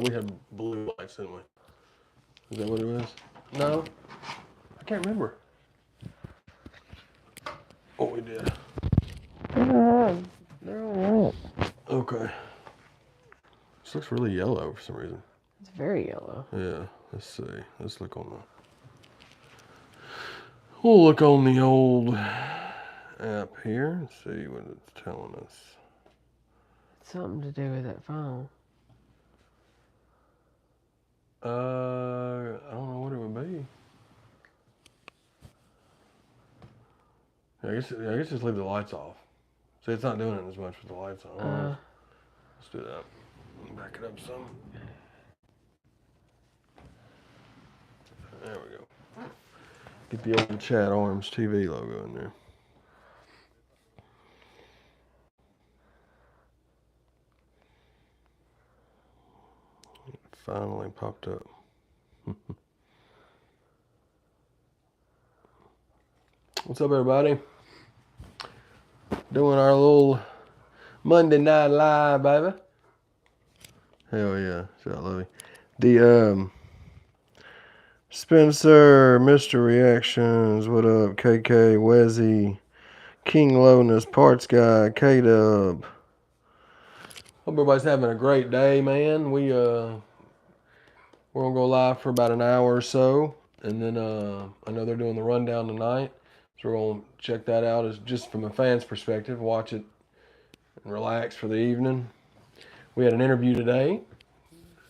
we had blue lights, didn't we? Is that what it was? No? I can't remember what we did. They're all right. Okay. This looks really yellow for some reason. It's very yellow. Yeah, let's see. Let's look on we'll look on the old app here and see what it's telling us. Something to do with that phone. I don't know what it would be. I guess just leave the lights off. See, it's not doing it as much with the lights on. Let's do that. Back it up some. There we go. Get the old ChadArmesTV logo in there. It finally popped up. What's up, everybody? Doing our little Monday Night Live, baby. Hell yeah. So I love you. The, Spencer, Mr. Reactions, what up? KK, Wezzy, King Lowness, Parts Guy, K-Dub. Hope everybody's having a great day, man. We're gonna go live for about an hour or so, and then I know they're doing the rundown tonight, so we're gonna check that out as just from a fan's perspective, watch it and relax for the evening. We had an interview today.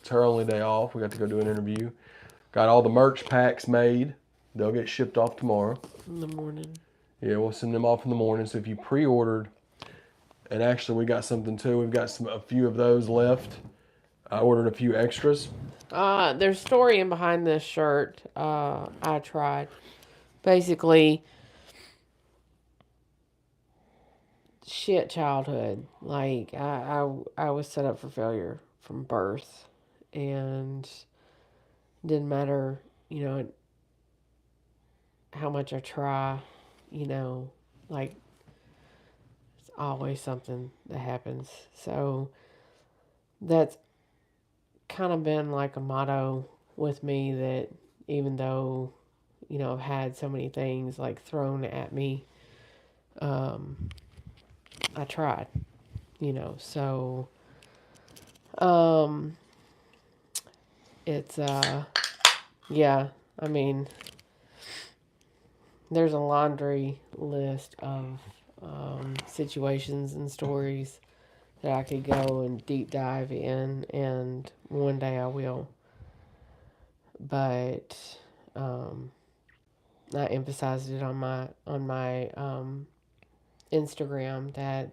It's her only day off. We got to go do an interview. Got all the merch packs made. They'll get shipped off tomorrow. In the morning. Yeah, we'll send them off in the morning. So if you pre-ordered, and actually we got something too. We've got a few of those left. I ordered a few extras. There's story in behind this shirt. I tried. Basically, shit childhood. Like, I was set up for failure from birth. And didn't matter, how much I try, like, it's always something that happens. So that's kind of been like a motto with me, that even though, I've had so many things like thrown at me, I tried, so, it's, yeah, I mean, there's a laundry list of situations and stories that I could go and deep dive in, and one day I will. But I emphasized it on my Instagram that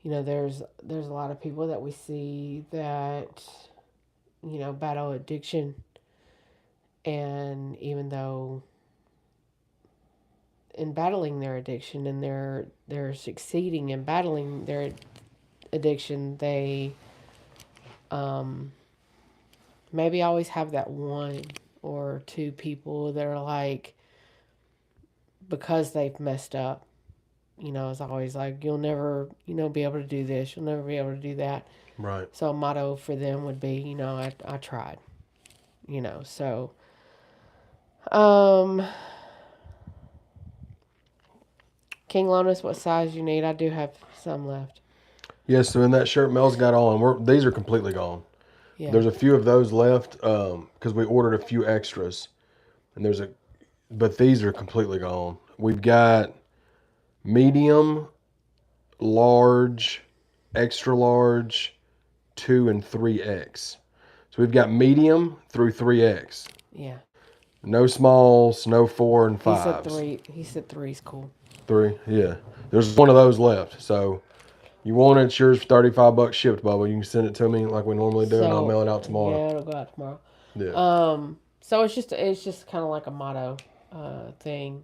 there's a lot of people that we see that battle addiction, and even though in battling their addiction and they're succeeding in battling their addiction, they maybe always have that one or two people that are like, because they've messed up, it's always like, you'll never, be able to do this, you'll never be able to do that. Right. So a motto for them would be, I tried, so King Lotus, what size you need? I do have some left. Yes, so in that shirt Mel's got on, these are completely gone. Yeah. There's a few of those left because we ordered a few extras, and but these are completely gone. We've got medium, large, extra large, 2 and 3X. So we've got medium through 3X. Yeah. No smalls, no 4 and 5s. He said 3. He said 3's cool. 3, yeah. There's one of those left. So you want it, it's yours for $35 shipped, Bubba. You can send it to me like we normally do, and I'll mail it out tomorrow. Yeah, it'll go out tomorrow. Yeah. So it's just kind of like a motto thing.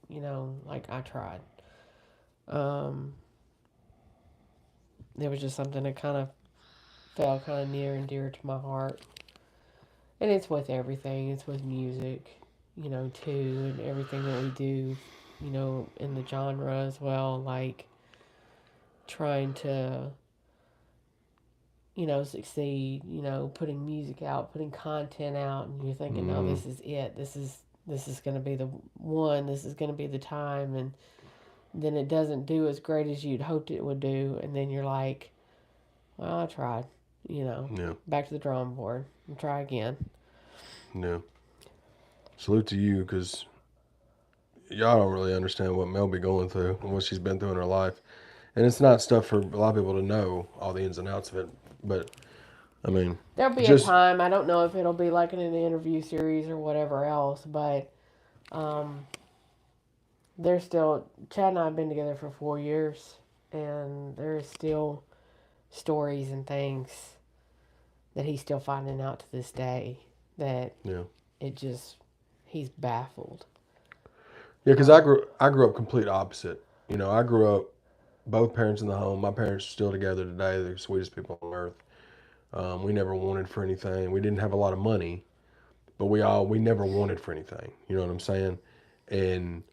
Like, I tried. It was just something that kind of felt kind of near and dear to my heart. And it's with everything. It's with music, too, and everything that we do, in the genre as well. Like, trying to succeed, putting music out, putting content out, and you're thinking, no, Mm-hmm. this is it. This is going to be the one. This is going to be the time, and then it doesn't do as great as you'd hoped it would do, and then you're like, well, I tried. Yeah. Back to the drawing board and try again. Yeah. Salute to you, because y'all don't really understand what Mel be going through and what she's been through in her life. And it's not stuff for a lot of people to know all the ins and outs of it. But I mean, There'll be a just time. I don't know if it'll be like in an interview series or whatever else, but um, there's still Chad and I have been together for 4 years, and there's still stories and things that he's still finding out to this day that yeah, it just he's baffled. yeah. Because Um, I grew up complete opposite. I grew up both parents in the home. My parents are still together today. They're the sweetest people on earth. We never wanted for anything. We didn't have a lot of money, but we never wanted for anything. You know what I'm saying? And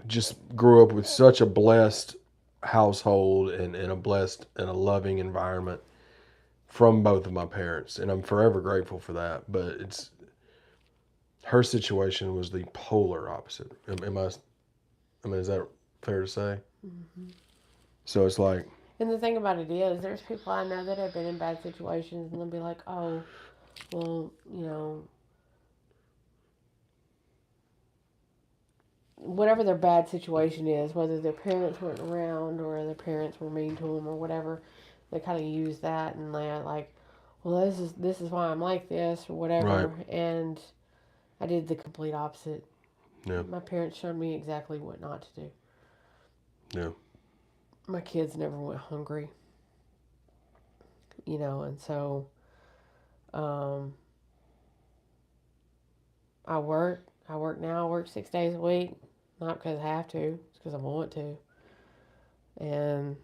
just grew up with such a blessed household and a blessed and a loving environment from both of my parents, and I'm forever grateful for that. But it's her situation was the polar opposite. Am I? I mean, is that fair to say? mhm. So it's like, And the thing about it is, there's people I know that have been in bad situations, and they'll be like, "Oh, well, whatever their bad situation is, whether their parents weren't around or their parents were mean to them or whatever, they kind of use that and they're like, well, this is why I'm like this or right? whatever." And I did the complete opposite. Yeah, My parents showed me exactly what not to do. yeah, My kids never went hungry, and so um, I work. I work now. I work 6 days a week, not because I have to, it's because I want to. And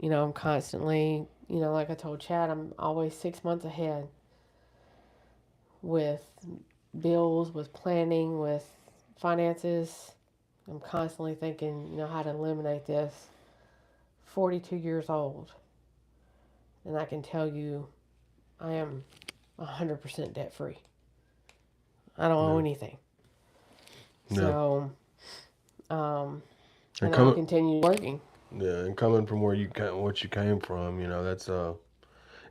I'm constantly, like I told Chad, I'm always 6 months ahead with bills, with planning, with finances. I'm constantly thinking, how to eliminate this. 42 years old, and I can tell you I am 100% debt free. I don't owe yeah, anything. yeah. So, um, And and I'm coming, continue working. yeah, and coming from what you came from, that's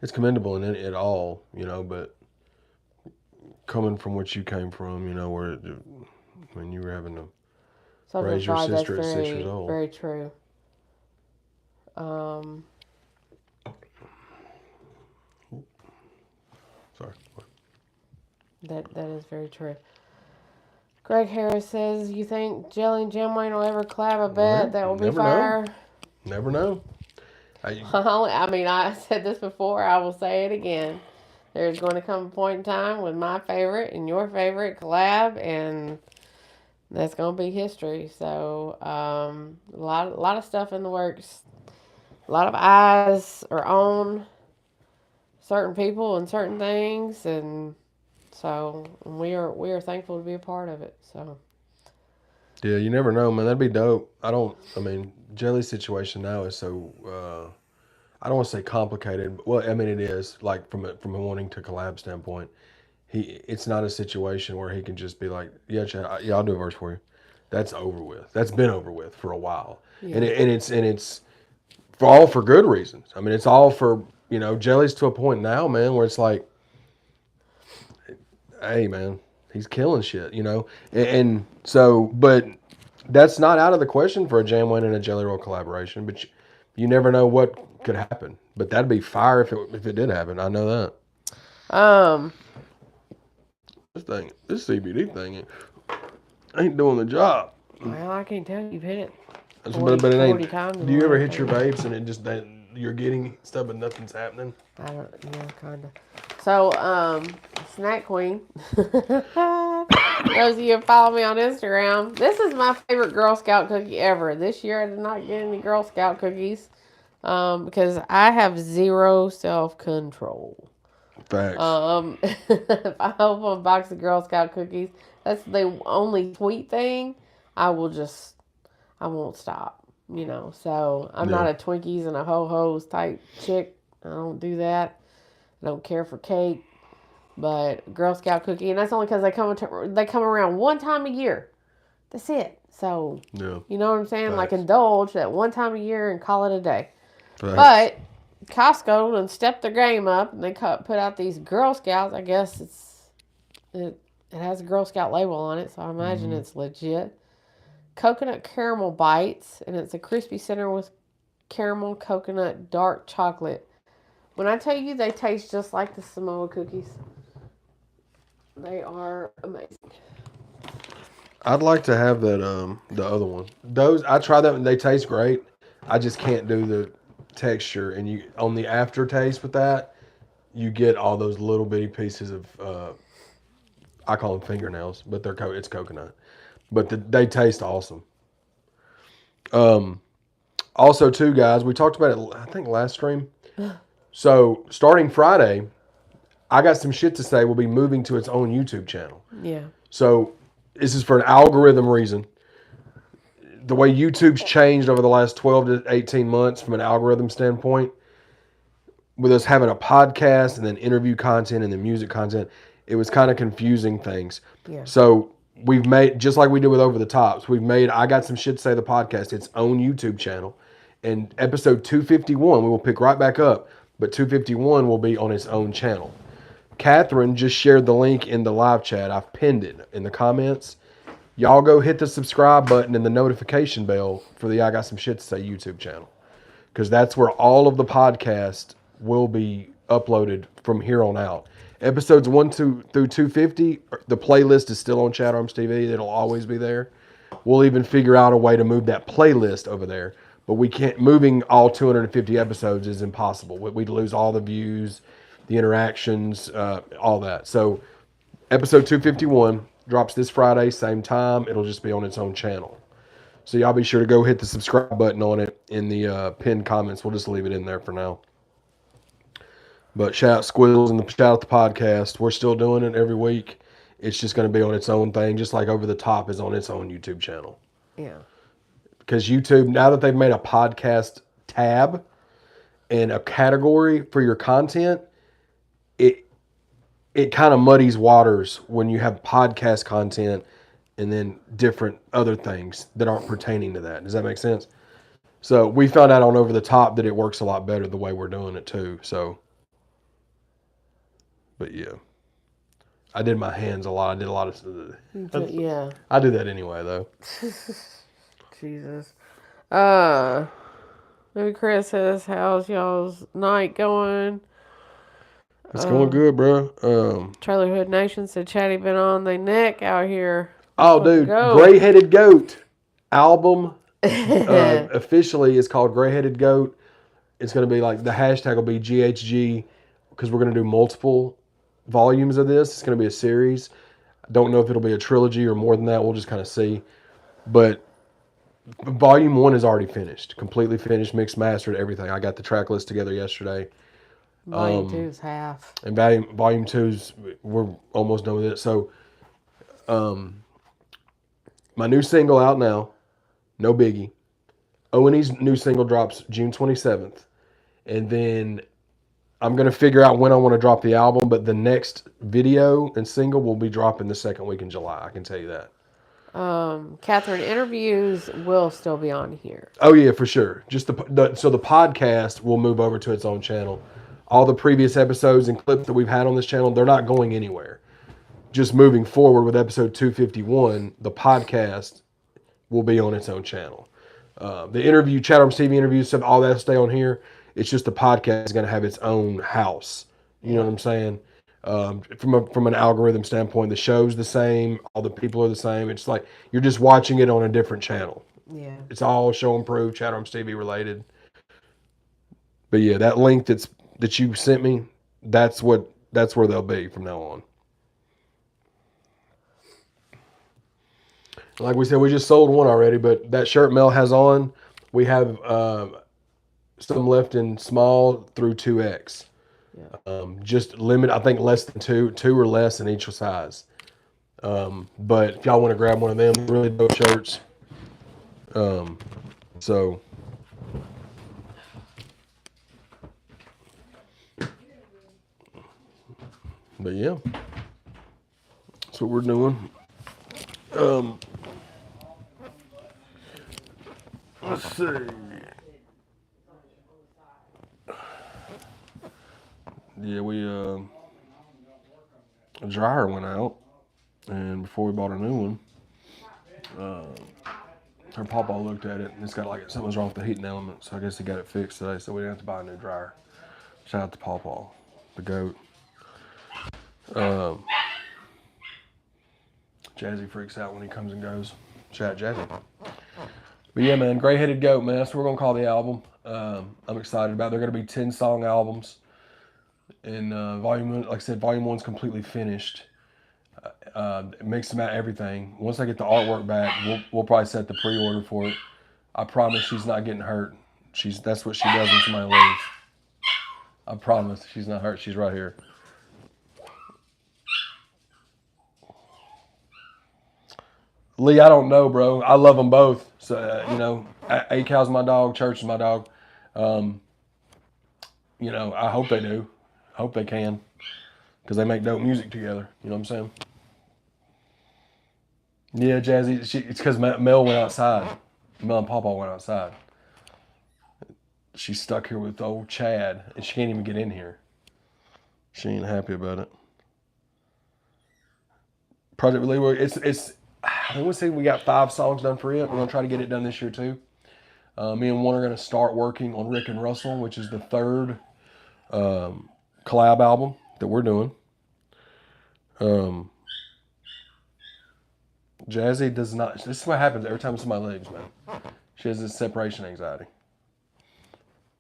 it's commendable in it all, but coming from what you came from, where when you were having to Social raise your Pride, that's sister at 6 years very, old. very true. Um, Sorry. that is very true. Greg Harris says, "You think Jelly and Jim Wayne will ever collab a bet? Well, That will be never know. fire." Never know. I I mean, I said this before. I will say it again. There's going to come a point in time when my favorite and your favorite collab, and that's going to be history. So, a lot of stuff in the works. A lot of eyes are on certain people and certain things, and so we are thankful to be a part of it. So, Yeah, you never know, man. That'd be dope. I mean, Jelly's situation now is so. I don't want to say complicated. But, well, I mean, it is like from a wanting to collab standpoint. It's not a situation where he can just be like, yeah, Chad, yeah, I'll do a verse for you. That's over with. That's been over with for a while, yeah. and it's for all for good reasons. I mean, it's all for Jelly's to a point now, man, where it's like, hey, man, he's killing shit, and so, but that's not out of the question for a Jam Wayne and a Jelly Roll collaboration. But you never know what could happen. But that'd be fire if it did happen. I know that. Um, This CBD thing ain't doing the job. well, I can tell you've hit it But 40, but it 40 ain't. times in Do the you ever last hit your 30. vapes and it just that you're getting stuff but nothing's happening? I don't, yeah, kind of. So, Snack Queen. Those of you who follow me on Instagram, this is my favorite Girl Scout cookie ever. This year I did not get any Girl Scout cookies because I have zero self control. Facts. If I open a box of Girl Scout cookies, that's the only sweet thing. I will just, I won't stop. you know. So I'm Yeah. not a Twinkies and a ho-hos type chick. I don't do that. I don't care for cake. But Girl Scout cookie, and that's only because they come around one time a year. That's it. So, Yeah. you know what I'm saying? Like Facts. indulge that one time a year and call it a day. Facts. But Costco done stepped their game up and they put out these Girl Scouts. I guess it has a Girl Scout label on it, so I imagine Mm-hmm. it's legit. Coconut caramel bites, and it's a crispy center with caramel coconut dark chocolate. When I tell you they taste just like the Samoa cookies, they are amazing. I'd like to have that the other one. Those I tried that and they taste great. I just can't do the texture and you on the aftertaste with that, you get all those little bitty pieces of I call them fingernails, but it's coconut. But they taste awesome. Um Also too guys, we talked about it I think last stream. So, starting Friday, I got some shit to say. We'll be moving to its own YouTube channel. Yeah. So, this is for an algorithm reason. The way YouTube's changed over the last 12 to 18 months from an algorithm standpoint, with us having a podcast and then interview content and then music content, it was kind of confusing things. Yeah. So we've made, just like we did with Over the Tops, we've made I Got Some Shit to Say the podcast its own YouTube channel. And episode 251, we will pick right back up, but 251 will be on its own channel. Catherine just shared the link in the live chat. I've pinned it in the comments. Y'all go hit the subscribe button and the notification bell for the I Got Some Shit to Say YouTube channel. Because that's where all of the podcast will be uploaded from here on out. Episodes 1 through 250, the playlist is still on ChadArmesTV. It'll always be there. We'll even figure out a way to move that playlist over there. But we can't, moving all 250 episodes is impossible. We'd lose all the views, the interactions, all that. So episode 251 drops this Friday, same time. It'll just be on its own channel. So y'all be sure to go hit the subscribe button on it in the pinned comments. We'll just leave it in there for now. But shout out Squills and shout out the podcast. We're still doing it every week. It's just going to be on its own thing, just like Over the Top is on its own YouTube channel. Yeah. Because YouTube, now that they've made a podcast tab and a category for your content, it kind of muddies waters when you have podcast content and then different other things that aren't pertaining to that. Does that make sense? So we found out on Over the Top that it works a lot better the way we're doing it too. So, but yeah, I did my hands a lot. I did a lot of. Yeah. I do that anyway though. Jesus. Maybe Chris says, how's y'all's night going? It's going good, bro. Trailer Hood Nation said Chaddy been on their neck out here. Oh, dude, Gray Headed Goat album officially is called Gray Headed Goat. It's going to be like the hashtag will be GHG because we're going to do multiple volumes of this. It's going to be a series. I don't know if it'll be a trilogy or more than that. We'll just kind of see. But volume 1 is already finished, completely finished, mixed, mastered, everything. I got the track list together yesterday. Volume 2 is half. And volume 2's, we're almost done with it. So, my new single out now, No Biggie. O&E's new single drops June 27th. And then I'm going to figure out when I want to drop the album, but the next video and single will be dropping the second week in July. I can tell you that. Catherine, interviews will still be on here. Oh, yeah, for sure. Just so the podcast will move over to its own channel. All the previous episodes and clips that we've had on this channel, they're not going anywhere. Just moving forward with episode 251, the podcast will be on its own channel. The interview, ChadArmesTV interviews, stuff, all that stay on here. It's just the podcast is going to have its own house. You know what I'm saying? From an algorithm standpoint, the show's the same. All the people are the same. It's like you're just watching it on a different channel. Yeah. It's all show improved, ChadArmesTV related. But yeah, that link that you sent me, that's where they'll be from now on. Like we said, we just sold one already, but that shirt Mel has on, we have some left in small through 2X. Yeah. Just limit, I think less than two or less in each size. But if y'all want to grab one of them, really dope shirts, So, but yeah, that's what we're doing. Let's see. Yeah, a dryer went out, and before we bought a new one, her papa looked at it, and it's got like something's wrong with the heating element. So I guess he got it fixed today, so we didn't have to buy a new dryer. Shout out to Pawpaw, the goat. Jazzy freaks out when he comes and goes. Shout out Jazzy. But yeah, man, gray-headed goat, man. That's what we're gonna call the album. I'm excited about it. They're gonna be 10-song albums, and volume one, like I said, volume one's completely finished. Mix them out everything. Once I get the artwork back, we'll probably set the pre-order for it. I promise she's not getting hurt. That's what she does when somebody leaves. I promise she's not hurt. She's right here. Lee, I don't know, bro. I love them both. So A-Cal's my dog. Church is my dog. I hope they do. I hope they can, because they make dope music together. You know what I'm saying? Yeah, Jazzy. It's because Mel went outside. Mel and Papa went outside. She's stuck here with old Chad, and she can't even get in here. She ain't happy about it. Project Lee, it's. I want to say we got 5 songs done for it. We're gonna try to get it done this year too. Me and one are gonna start working on Rick and Russell, which is the 3rd collab album that we're doing. Jazzy does not. This is what happens every time somebody leaves, man. She has this separation anxiety.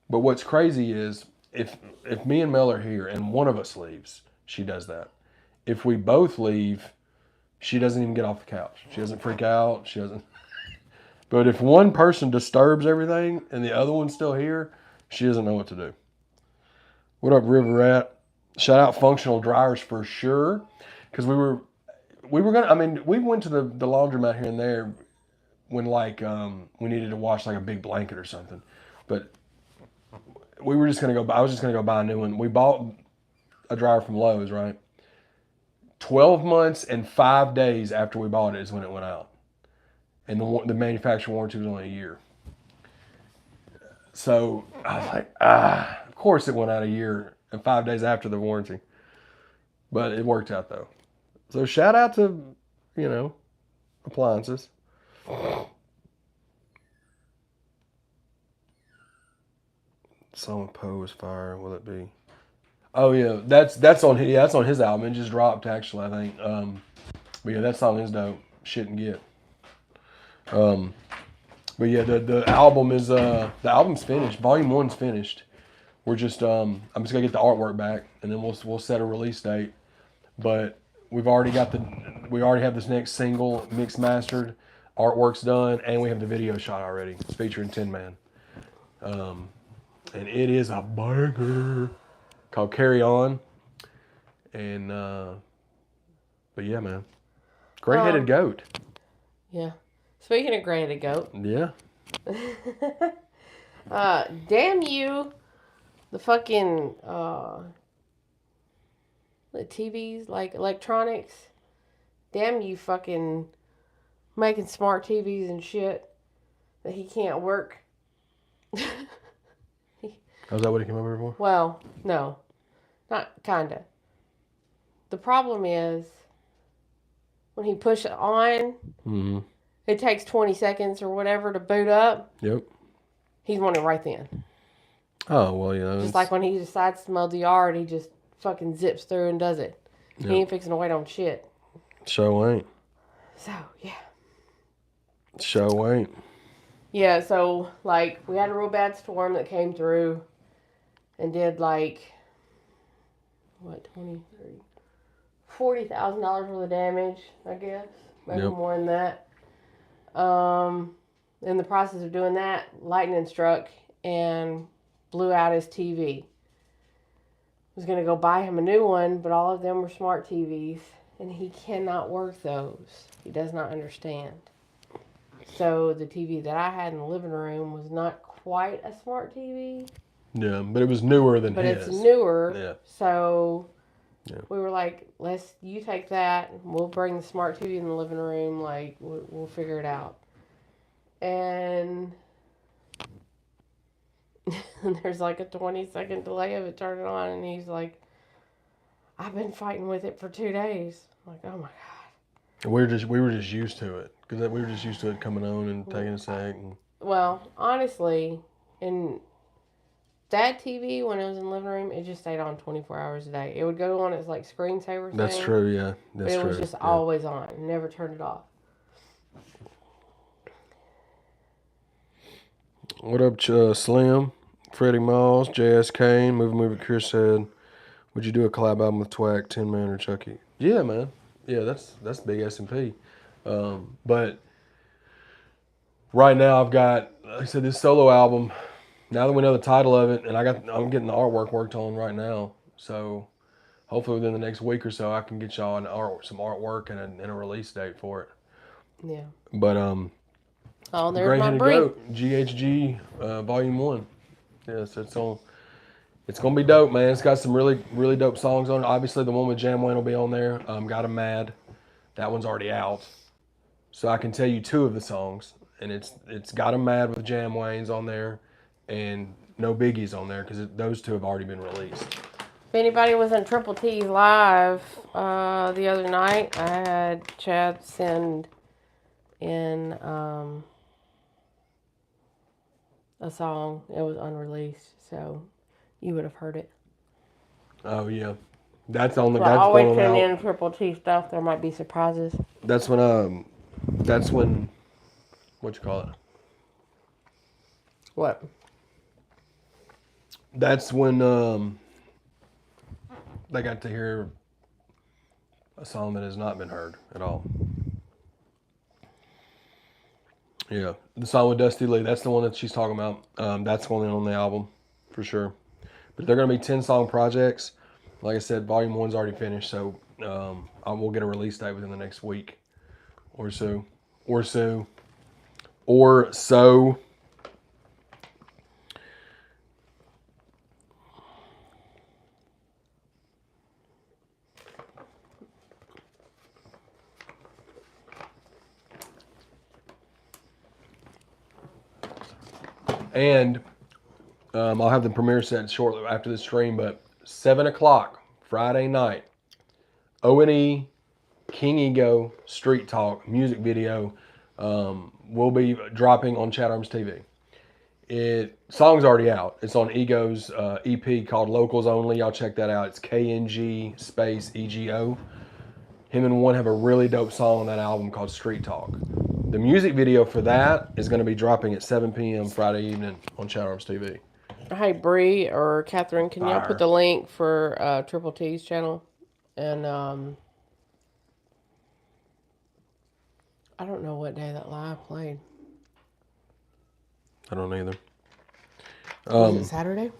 But what's crazy is if me and Mel are here and one of us leaves, she does that. If we both leave, she doesn't even get off the couch. She doesn't freak out. She doesn't. But if one person disturbs everything and the other one's still here, she doesn't know what to do. What up, River Rat? Shout out Functional Dryers for sure, because we were gonna. I mean, we went to the laundromat here and there when we needed to wash like a big blanket or something, but we were just gonna go. I was just gonna go buy a new one. We bought a dryer from Lowe's, right? 12 months and 5 days after we bought it is when it went out, and the manufacturer warranty was only a year. So I was like, of course it went out a year and 5 days after the warranty, but it worked out though. So shout out to appliances. Song Poe is fire. Will it be? Oh yeah, that's on his album. It just dropped actually, I think. But yeah, that song is dope. Shit and get. But yeah, the album's finished. Volume one's finished. We're just I'm just gonna get the artwork back, and then we'll set a release date. But we already have this next single mixed mastered, artwork's done, and we have the video shot already. It's featuring Tin Man, and it is a banger called Carry On. And but yeah, man, gray-headed goat. Yeah. Speaking of gray-headed goat. Yeah. Damn you, the fucking the TVs, like electronics. Damn you, fucking making smart TVs and shit that he can't work. Oh, is that what he came over here for? Well, no, not kinda. The problem is when he push it on, it takes 20 seconds or whatever to boot up. Yep. He's wanting right then. Oh, well, yeah. Just like when he decides to mow the yard, he just fucking zips through and does it. Yep. He ain't fixing to wait on shit. Show ain't. So, yeah. Show ain't. Yeah, so, like, we had a real bad storm that came through and did, like, what, $40,000 worth of damage, I guess. Maybe more than that. In the process of doing that, lightning struck and blew out his TV. I was going to go buy him a new one, but all of them were smart TVs, and he cannot work those. He does not understand. So the TV that I had in the living room was not quite a smart TV, Yeah, but it was newer than but his. it's newer. Yeah. So Yeah. we were like, you take that. We'll bring the smart TV in the living room. Like, we'll figure it out. And there's like a 20-second delay of it turning on, and he's like, I've been fighting with it for 2 days. I'm like, oh my God. We were just used to it because we were just used to it coming on and taking a sec. And... Well, honestly, in that TV, when it was in the living room, it just stayed on 24 hours a day. It would go on its like screensaver thing. That's true, yeah. That's but it true. was just always on. Never turned it off. What up, Slim? Freddie Miles, J.S. Kane, Movie Chris said, would you do a collab album with Twack, Tin Man, or Chucky? Yeah, man. Yeah, that's big S&P. But right now I've got, like I said, this solo album. Now that we know the title of it, and I'm getting the artwork worked on right now. So hopefully within the next week or so, I can get y'all some artwork and a release date for it. Yeah. But Oh, there's Great my Headed Brie. Goat, GHG, Volume 1. Yes, it's on. It's gonna be dope, man. It's got some really, really dope songs on it. Obviously, the one with Jam Wayne will be on there. Got 'Em Mad. That one's already out, so I can tell you two of the songs. And it's Got 'Em Mad with Jam Wayne's on there, and No Biggie's on there because those two have already been released. If anybody was in Triple T's live the other night, I had Chad send in a song. It was unreleased, so you would have heard it. Oh yeah, that's on the. So That's always going send out. in Triple T stuff. There might be surprises. That's when what you call it? What? That's when they got to hear a song that has not been heard at all. Yeah, the song with Dusty Lee. That's the one that she's talking about. That's going on the album, for sure. But they're going to be 10-song projects. Like I said, Volume 1's already finished, so we'll get a release date within the next week or so. And I'll have the premiere set shortly after the stream, but 7 o'clock Friday night, O&E King Ego Street Talk music video will be dropping on ChadArmesTV. Song's already out. It's on Ego's EP called Locals Only. Y'all check that out. It's KNG space EGO. Him and One have a really dope song on that album called Street Talk. The music video for that is going to be dropping at 7 p.m. Friday evening on ChadArmesTV. Hey, Bree or Catherine, can y'all put the link for Triple T's channel? And I don't know what day that live played. I don't either. Was it Saturday?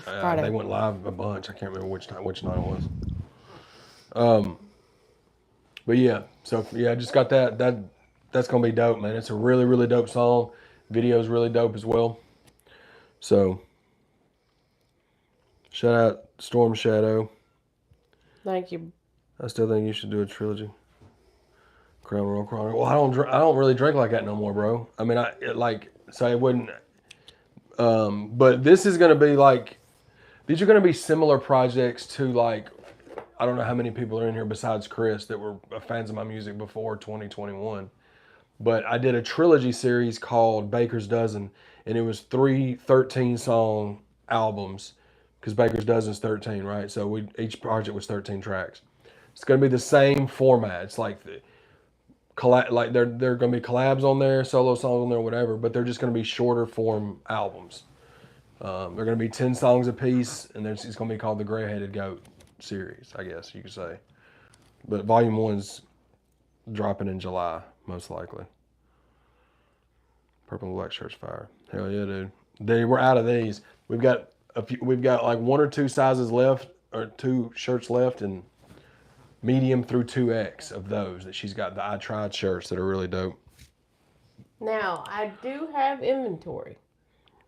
Friday. They went live a bunch. I can't remember which night it was. But yeah, so yeah, I just got that. That's gonna be dope, man. It's a really, really dope song. Video's really dope as well. So shout out Storm Shadow. Thank you. I still think you should do a trilogy. Crown Royal Chronicle. Well, I don't really drink like that no more, bro. I mean, so I wouldn't. But this is gonna be like, these are gonna be similar projects to like, I don't know how many people are in here besides Chris that were fans of my music before 2021. But I did a trilogy series called Baker's Dozen, and it was 3 13-song albums, because Baker's Dozen's 13, right? So each project was 13 tracks. It's going to be the same format. It's like they're going to be collabs on there, solo songs on there, whatever, but they're just going to be shorter form albums. They're going to be 10 songs a piece, and it's going to be called the Gray Headed Goat series, I guess you could say. But Volume 1's dropping in July, most likely. Purple and black shirts fire. Hell yeah, dude. We're out of these. We've got like 1 or 2 sizes left, or 2 shirts left, and medium through 2X of those that she's got. The I Tried shirts that are really dope. Now, I do have inventory.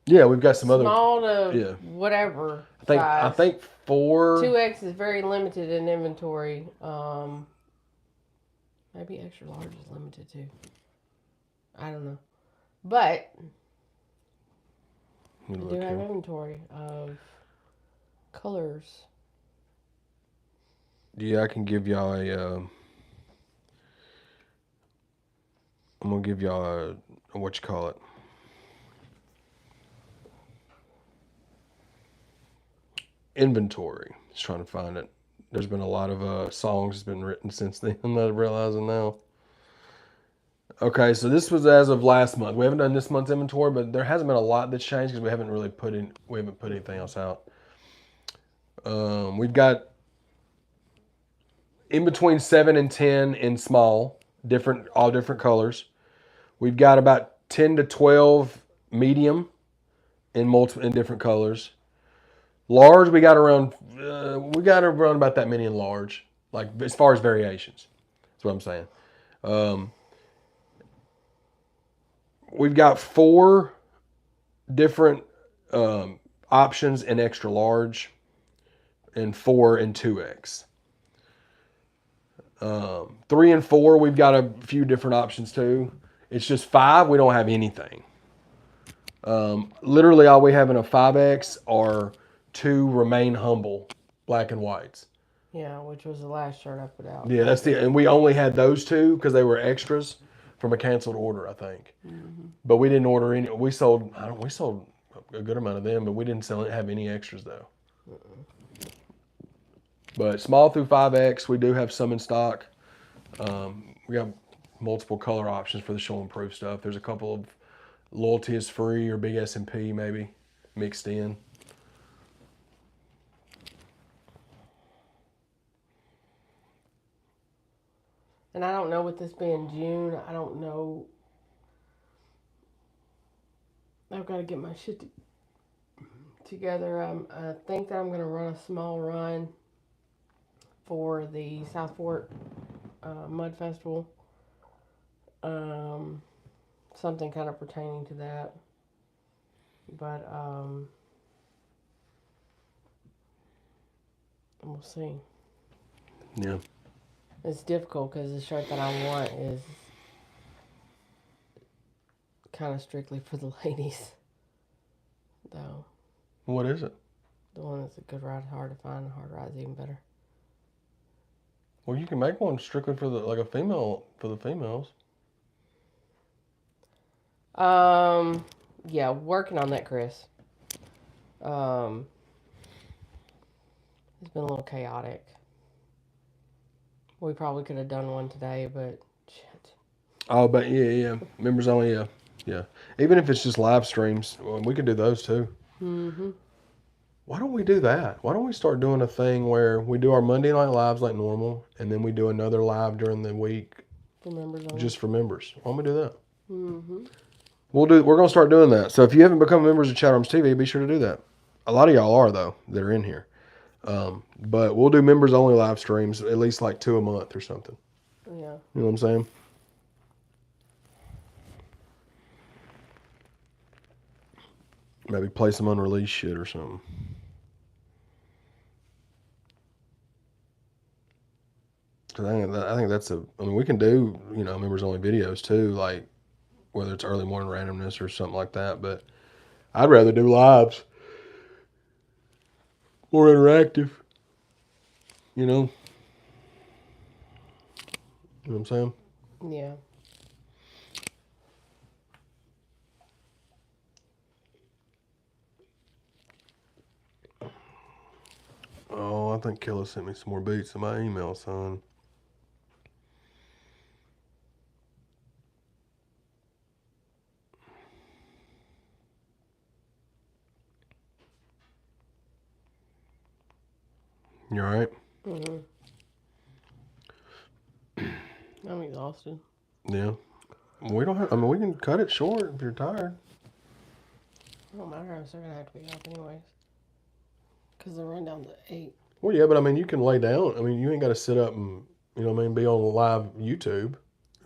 Yeah, we've got some Small other. to Yeah, whatever I size. think 4. 2X is very limited in inventory. Maybe extra large is limited too. I don't know. But I do have inventory of colors. Yeah, I can give y'all a. I'm gonna give y'all a what you call it. Inventory. Just trying to find it. There's been a lot of songs that's been written since then. I'm not realizing now. Okay, so this was as of last month. We haven't done this month's inventory, but there hasn't been a lot that's changed because we haven't put anything else out. We've got in between 7 and 10 in small, all different colors. We've got about 10 to 12 medium in different colors. Large, we got around about that many in large, like as far as variations. That's what I'm saying. We've got 4 different options in extra large and 4 in 2X. 3 and 4, we've got a few different options too. It's just 5, we don't have anything. Literally, all we have in a 5X are 2 Remain Humble black and whites. Yeah, which was the last shirt I put out. Yeah, and we only had those 2 because they were extras from a canceled order, I think. Mm-hmm. But we didn't order any. We sold a good amount of them, but we didn't have any extras though. But small through 5X, we do have some in stock. We got multiple color options for the show and proof stuff. There's a couple of loyalty is free or big S&P maybe mixed in. And I don't know with this being June, I don't know. I've got to get my shit together. I think that I'm going to run a small run for the Southport Mud Festival. Something kind of pertaining to that. But we'll see. Yeah. It's difficult because the shirt that I want is kind of strictly for the ladies, though. What is it? The one that's a good ride, hard to find, hard ride's even better. Well, you can make one strictly for a female for the females. Yeah, working on that, Chris. It's been a little chaotic. We probably could have done one today, but shit. Oh, but yeah. Members only, yeah. Even if it's just live streams, we can do those too. Mm-hmm. Why don't we do that? Why don't we start doing a thing where we do our Monday night lives like normal, and then we do another live during the week For members only. just for members? Why don't we do that? Mm-hmm. We're gonna start doing that. So if you haven't become members of ChadArmesTV, be sure to do that. A lot of y'all are though that are in here. But we'll do members only live streams, at least like 2 a month or something. Yeah. You know what I'm saying? Maybe play some unreleased shit or something. Cause I think that's I mean, we can do, members only videos too, like whether it's early morning randomness or something like that. But I'd rather do lives, more interactive. You know what I'm saying? Yeah. Oh, I think Killa sent me some more beats in my email, son. You all right? Mm-hmm. I'm exhausted. Yeah. We don't have. I mean, we can cut it short if you're tired. It don't matter. I'm still gonna have to be up anyways. Cause the run down to 8. Well, yeah, but I mean, you can lay down. I mean, you ain't got to sit up and be on live YouTube.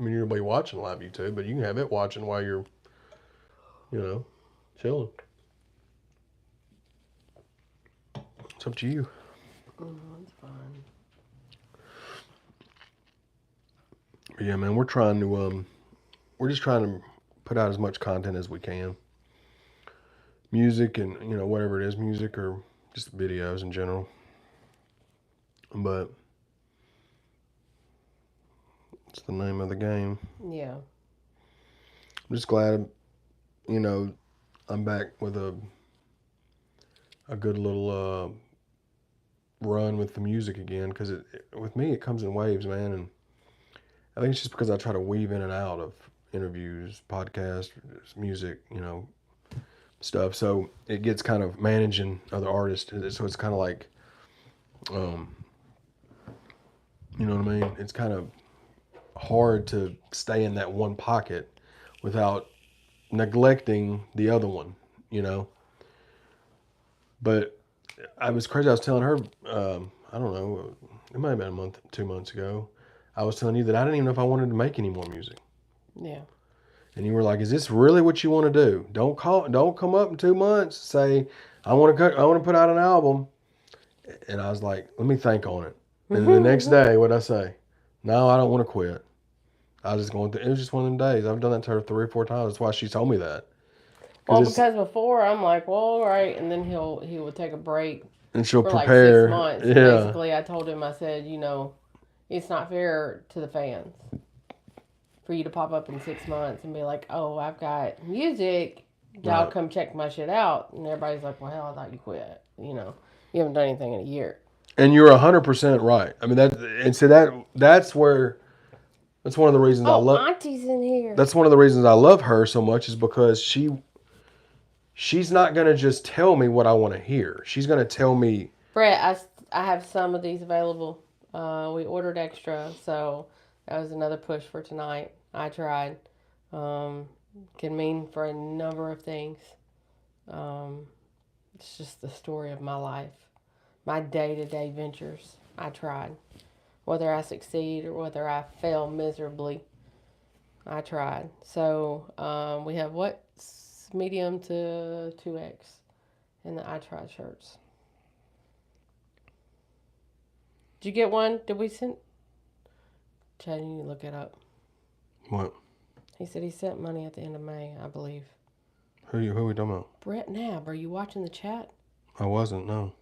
I mean, you're gonna be watching live YouTube, but you can have it watching while you're, chilling. It's up to you. That's fine. But yeah, man, we're just trying to put out as much content as we can. Music and whatever it is, music or just videos in general. But it's the name of the game. Yeah. I'm just glad, I'm back with a good little run with the music again, because with me it comes in waves, man, and I think it's just because I try to weave in and out of interviews, podcasts, music, stuff. So it gets kind of managing other artists. So it's kind of like, you know what I mean? It's kind of hard to stay in that one pocket without neglecting the other one, But I was crazy. I was telling her, I don't know, it might have been a month, 2 months ago. I was telling you that I didn't even know if I wanted to make any more music. Yeah. And you were like, "Is this really what you want to do? Don't come up in 2 months. Say, I want to put out an album." And I was like, "Let me think on it." And then the next day, what'd I say? No, I don't want to quit. I was just going through. It was just one of them days. I've done that to her 3 or 4 times. That's why she told me that. Well, because before I'm like, well, all right, and then he would take a break and she'll for like prepare. 6 months. Yeah. Basically, I told him, I said, it's not fair to the fans for you to pop up in 6 months and be like, oh, I've got music. Y'all come check my shit out. And everybody's like, well, hell, I thought you quit. You haven't done anything in a year. And you're 100% right. I mean, that's where, that's one of the reasons I love. Auntie's in here. That's one of the reasons I love her so much, is because she's not gonna just tell me what I want to hear. She's gonna tell me. Brett, I have some of these available. We ordered extra, so that was another push for tonight. I tried. Can mean for a number of things. It's just the story of my life, my day-to-day ventures. I tried. Whether I succeed or whether I fail miserably, I tried. So we have what? Medium to 2X in the I tried shirts. Did you get one? Did we send? Chad, you need to look it up. What? He said he sent money at the end of May, I believe. Who are we talking about? Brett Nab, are you watching the chat? I wasn't, no.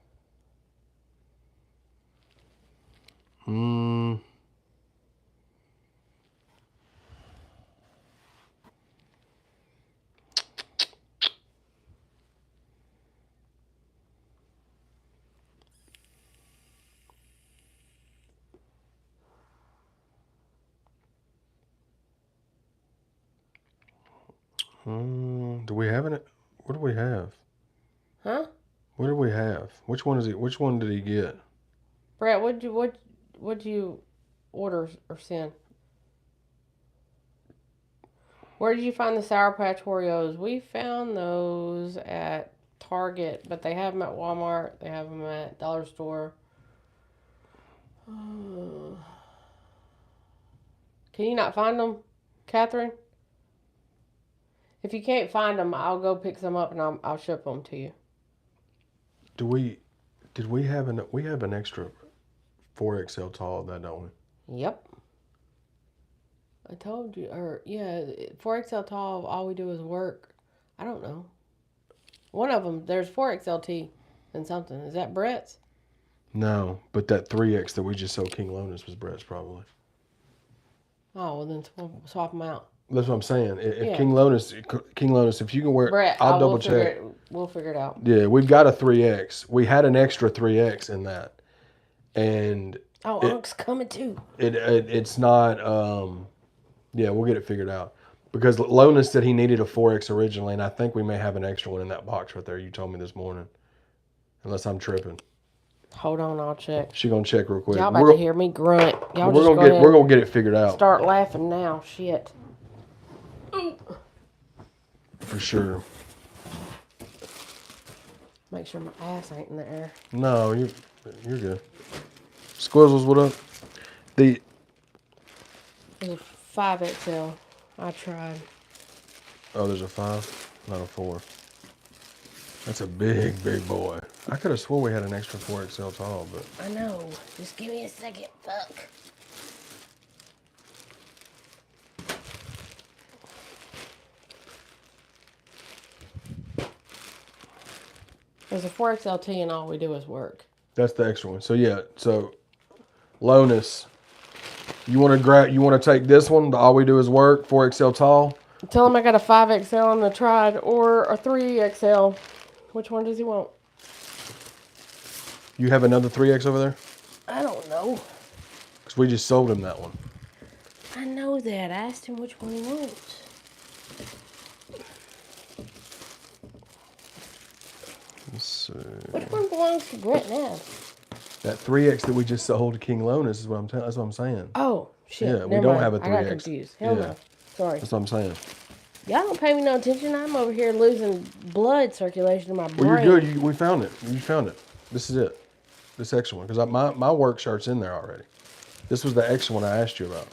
Do we have it? What do we have? Huh? What do we have? Which one is he? Which one did he get? Brett, what'd you order or send? Where did you find the Sour Patch Oreos? We found those at Target, but they have them at Walmart. They have them at Dollar Store. Can you not find them, Catherine? If you can't find them, I'll go pick some up and I'll ship them to you. Did we have an extra 4XL tall of that, don't we? Yep. I told you, 4XL tall, all we do is work. I don't know. One of them, there's 4XLT and something. Is that Brett's? No, but that 3X that we just sold King Lotus was Brett's probably. Oh, well then swap them out. That's what I'm saying. If King Lotus, if you can wear, Brett, I'll double check. We'll figure it out. Yeah, we've got a 3X. We had an extra 3X in that, and Unc's coming too. It's not. Yeah, we'll get it figured out, because Lonas said he needed a 4X originally, and I think we may have an extra one in that box right there. You told me this morning, unless I'm tripping. Hold on, I'll check. She gonna check real quick. Y'all about to hear me grunt. We're gonna get it figured out. Start laughing now. Shit. For sure. Make sure my ass ain't in the air. No, you're good. Squizzles, what up? There's 5XL. I tried. Oh, there's a 5, not a 4. That's a big, big boy. I could have swore we had an extra 4XL tall, but I know. Just give me a second. Fuck. There's a 4XLT and all we do is work. that's the extra one. So yeah, so Lonus, you want to grab? You want to take this one? The all we do is work. 4XL tall. Tell him I got a 5XL on the tried or a 3XL. Which one does he want? You have another 3X over there? I don't know. Because we just sold him that one. I know that. I asked him which one he wants. Let's see. Which one belongs to Brett now? That 3X that we just sold to King Lonus is what I'm telling. That's what I'm saying. Oh, shit. Yeah, we Never don't mind. have a I got 3X. confused. Hell Yeah. no. Sorry. That's what I'm saying. Y'all don't pay me no attention. I'm over here losing blood circulation in my brain. Well, you're good. We found it. You found it. This is it. This extra one. Because my work shirt's in there already. This was the extra one I asked you about.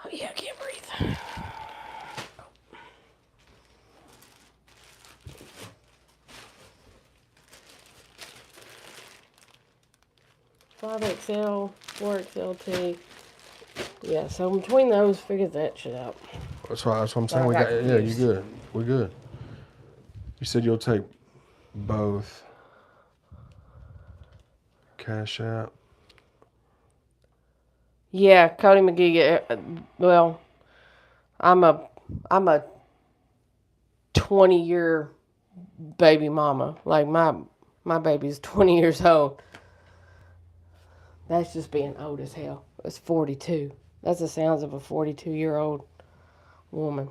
Oh, yeah, I can't breathe. 5XL, 4XLT. Yeah, so between those, figure that shit out. That's what I'm saying. I We got got. Yeah, you confused. good. We're good. You said you'll take both. Cash out. Yeah, Cody McGee. Well, I'm a 20-year baby mama. Like my baby's 20 years old. That's just being old as hell. It's 42. That's the sounds of a 42-year-old woman.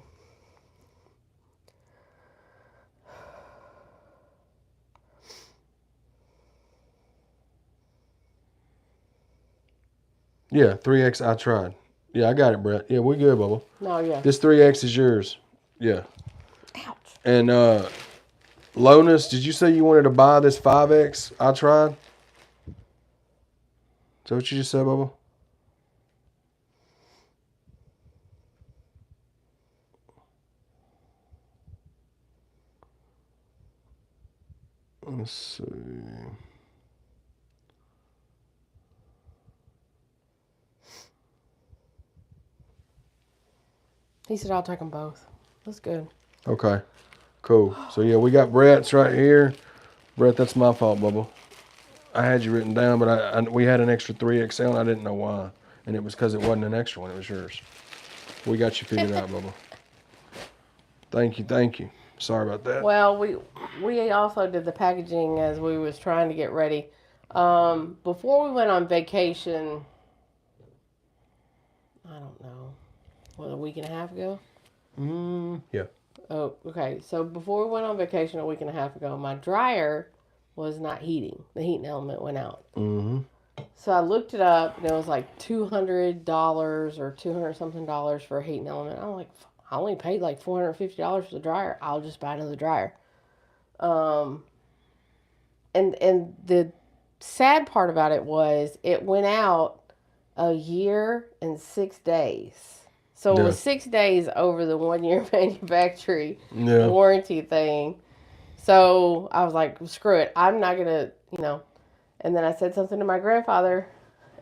Yeah, 3X. I tried. Yeah, I got it, Brett. Yeah, we good, Bubba. No, yeah. This 3X is yours. Yeah. Ouch. And Lonus, did you say you wanted to buy this 5X? I tried. Is that what you just said, Bubba? Let's see. He said I'll take them both. That's good. Okay. Cool. So yeah, we got Brett's right here. Brett, that's my fault, Bubba. I had you written down, but we had an extra 3XL and I didn't know why. And it was because it wasn't an extra one, it was yours. We got you figured out, Bubba. Thank you. Sorry about that. Well, we also did the packaging as we was trying to get ready. Before we went on vacation, I don't know, what, a week and a half ago? Yeah. Oh, okay. So before we went on vacation a week and a half ago, my dryer was not heating. The heating element went out. Mm-hmm. So I looked it up, and it was like $200 or 200 something dollars for a heating element. I'm like, I only paid like $450 for the dryer. I'll just buy another dryer. And the sad part about it was it went out a year and 6 days. So it was 6 days over the 1 year manufacturing warranty thing. So I was like, screw it. I'm not going to, And then I said something to my grandfather,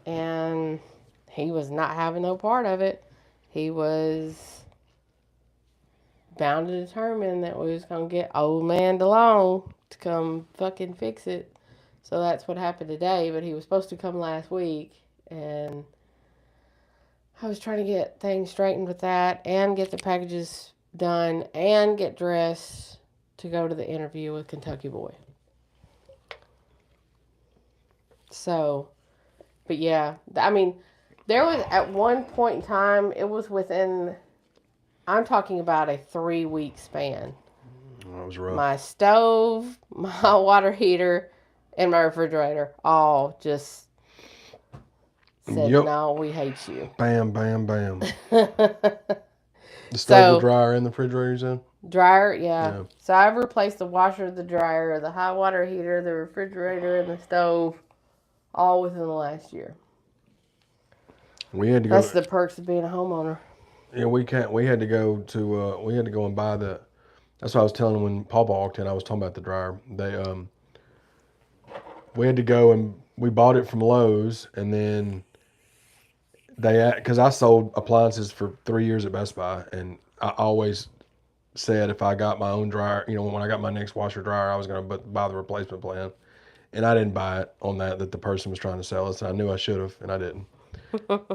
and he was not having no part of it. He was bound to determine that we was going to get old man DeLong to come fucking fix it. So that's what happened today, but he was supposed to come last week, and I was trying to get things straightened with that and get the packages done and get dressed to go to the interview with Kentucky Boy. So, but yeah, I mean, there was at one point in time, it was within, I'm talking about a 3-week span. That was rough. My stove, my water heater, and my refrigerator all just said, no, we hate you. Bam, bam, bam. The stove, the dryer, and the refrigerator's in? Dryer, yeah. So I've replaced the washer, the dryer, the hot water heater, the refrigerator, and the stove all within the last year. We had to That's go. the perks of being a homeowner. Yeah, we can't. We had to go to. We had to go and buy the. That's what I was telling when Paul walked in. I was talking about the dryer. We had to go and we bought it from Lowe's, and then because I sold appliances for 3 years at Best Buy, and I always said if I got my own dryer, when I got my next washer dryer, I was going to buy the replacement plan, and I didn't buy it on that the person was trying to sell us, and I knew I should have, and I didn't.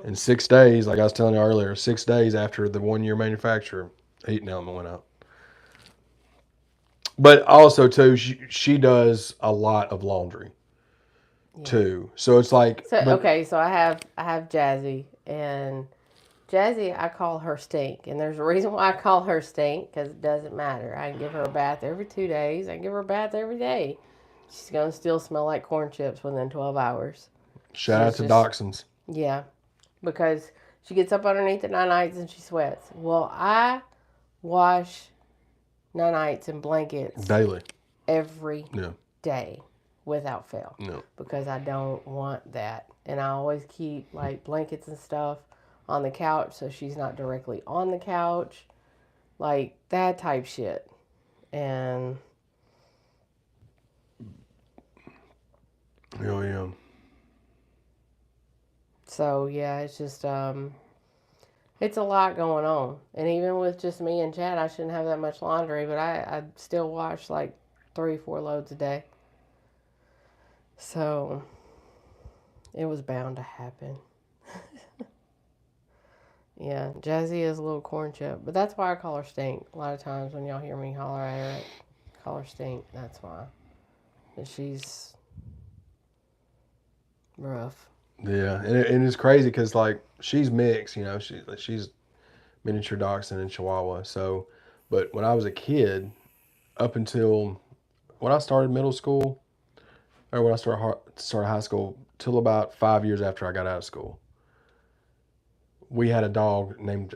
In 6 days, like I was telling you earlier, 6 days after the 1 year manufacturer, heating element went out. But also too, she does a lot of laundry too. So it's like, So but okay, so I have Jazzy, and Jazzy, I call her Stink, and there's a reason why I call her Stink, because it doesn't matter. I can give her a bath every 2 days. I can give her a bath every day. She's gonna still smell like corn chips within 12 hours. shout out She's to just Dachshunds. Yeah, because she gets up underneath the nanites and she sweats. Well, I wash nanites and blankets Daily. every Yeah. day without fail No. because I don't want that. And I always keep like blankets and stuff on the couch so she's not directly on the couch, like that type shit. And Oh yeah. so yeah, it's just it's a lot going on. And even with just me and Chad, I shouldn't have that much laundry, but I still wash like 3-4 loads a day. So it was bound to happen. Yeah, Jazzy is a little corn chip, but that's why I call her Stink. A lot of times when y'all hear me holler at her, call her Stink. That's why. And she's rough. Yeah, and it's crazy because like she's mixed, she's miniature dachshund and Chihuahua. So, but when I was a kid, up until when I started middle school, or when I started high school, till about 5 years after I got out of school, we had a dog named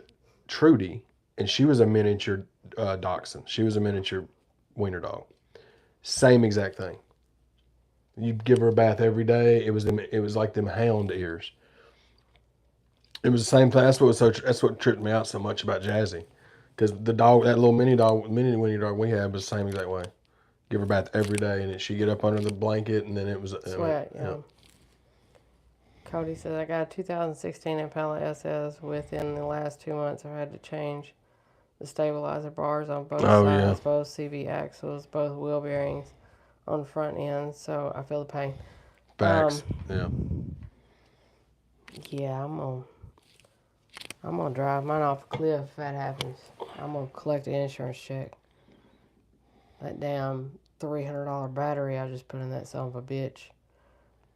Trudy, and she was a miniature dachshund. She was a miniature wiener dog. Same exact thing. You'd give her a bath every day. It was them. It was like them hound ears. It was the same thing. That's what tripped me out so much about Jazzy, because the dog, that little mini wiener dog we had, was the same exact way. Give her a bath every day, and she'd get up under the blanket, and then it was. Sweat, yeah. Cody says, I got a 2016 Impala SS. Within the last 2 months, I've had to change the stabilizer bars on both sides, both CV axles, both wheel bearings on the front end, so I feel the pain. Facts. Yeah. Yeah, I'm gonna drive mine off a cliff if that happens. I'm gonna collect an insurance check. That damn $300 battery I just put in that son of a bitch.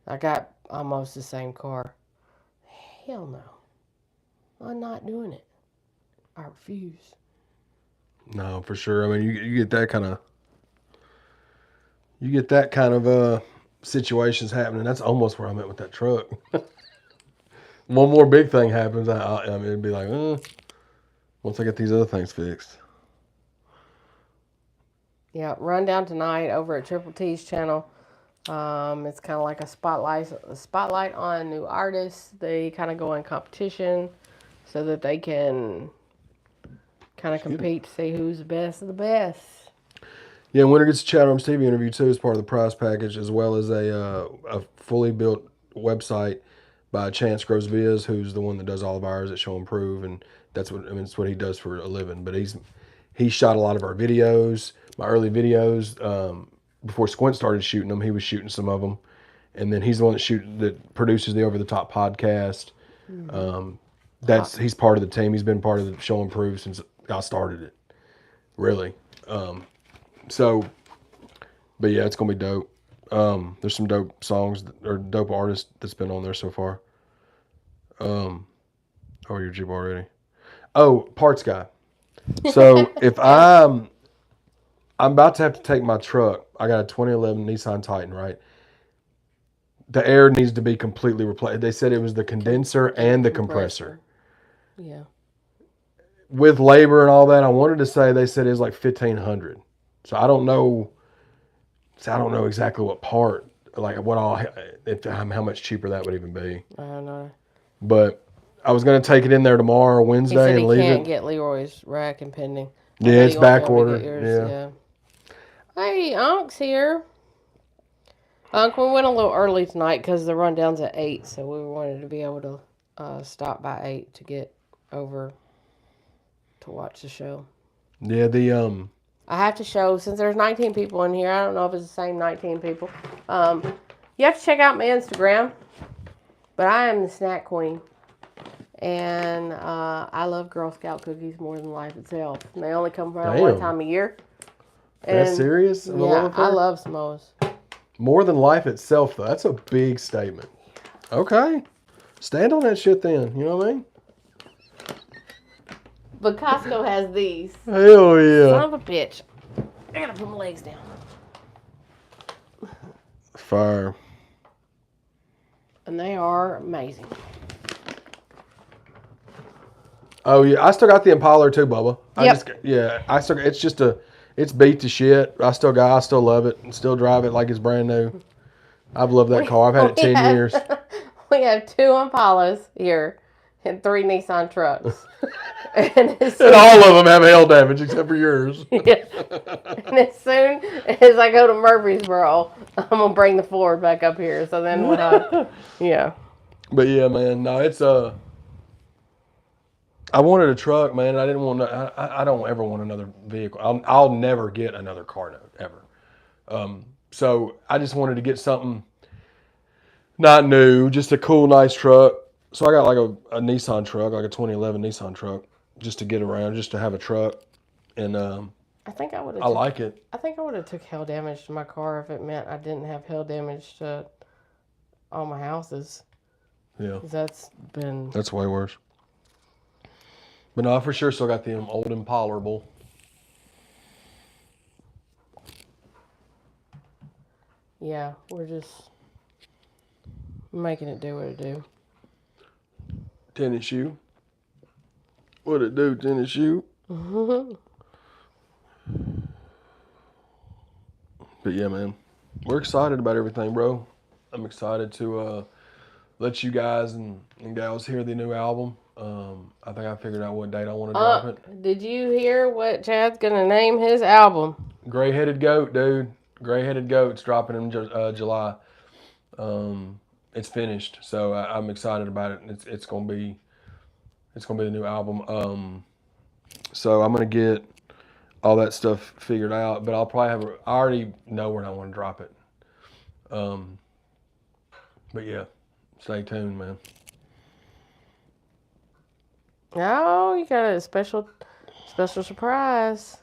I got almost the same car. Hell no. I'm not doing it. I refuse. No, for sure. I mean, you get that kind of situations happening. That's almost where I'm at with that truck. One more big thing happens, I mean, it'd be like, once I get these other things fixed. Yeah, rundown tonight over at Triple T's channel. It's kind of like a spotlight on new artists. They kind of go in competition so that they can kind of compete to see who's the best of the best. Yeah, winner gets a ChadArmesTV interview too as part of the prize package, as well as a fully built website by Chance Grows Viz, who's the one that does all of ours at Show and Prove, and it's what he does for a living. But he shot a lot of our videos, my early videos. Before Squint started shooting them, he was shooting some of them, and then he's the one that produces the Over the Top podcast. He's part of the team. He's been part of the Show and Prove since I started it. Really. So, but yeah, it's gonna be dope. There's some dope songs or dope artists that's been on there so far. Oh, your Jeep already. Oh, parts guy. So if I'm about to have to take my truck. I got a 2011 Nissan Titan, right? The air needs to be completely replaced. They said it was the condenser and the compressor. Yeah. With labor and all that, I wanted to say they said it was like $1,500. So I don't know. So I don't know exactly what part, like how much cheaper that would even be. I don't know. But I was gonna take it in there tomorrow, He Wednesday, said and he leave can't it. get Leroy's rack and pending. I Yeah, bet it's he won't be back able to get order. yours. Yeah. Yeah. Hey, Unc's here. Unc, we went a little early tonight because the rundown's at 8, so we wanted to be able to stop by 8 to get over to watch the show. Yeah, I have to show, since there's 19 people in here, I don't know if it's the same 19 people. You have to check out my Instagram, but I am the snack queen. And I love Girl Scout cookies more than life itself. And they only come around one time a year. That's And serious of a love yeah, I affair? love Samoas. More than life itself, though. That's a big statement. Okay. Stand on that shit then. You know what I mean? But Costco has these. Hell yeah. Son of a bitch. I gotta put my legs down. Fire. And they are amazing. Oh yeah, I still got the Impala too, Bubba. Yep. I still. It's beat to shit. I still love it and still drive it like it's brand new. I've loved that car. I've had it 10 years. We have 2 Impalas here and 3 Nissan trucks. And And all of them have hail damage except for yours. Yeah. And as soon as I go to Murfreesboro, I'm gonna bring the Ford back up here. So then yeah. But yeah, man, no, it's I wanted a truck, man. I didn't want. I don't ever want another vehicle. I'll never get another car note ever. So I just wanted to get something not new, just a cool, nice truck. So I got like a Nissan truck, like a 2011 Nissan truck, just to get around, just to have a truck, and I think I would have. I like it. I think I would have took hail damage to my car if it meant I didn't have hail damage to all my houses. Yeah, 'Cause that's way worse. But no, I for sure still got the old Impala. Yeah, we're just making it do what it do. Tennis shoe. What it do, tennis shoe? But yeah, man, we're excited about everything, bro. I'm excited to let you guys and gals hear the new album. I think I figured out what date I want to drop it. Did you hear what Chad's gonna name his album? Gray-headed goat, dude. Gray-headed goat's dropping in July. It's finished, so I'm excited about it. It's gonna be the new album. So I'm gonna get all that stuff figured out, but I'll probably I already know when I want to drop it. But yeah, stay tuned, man. Oh, you got a special surprise.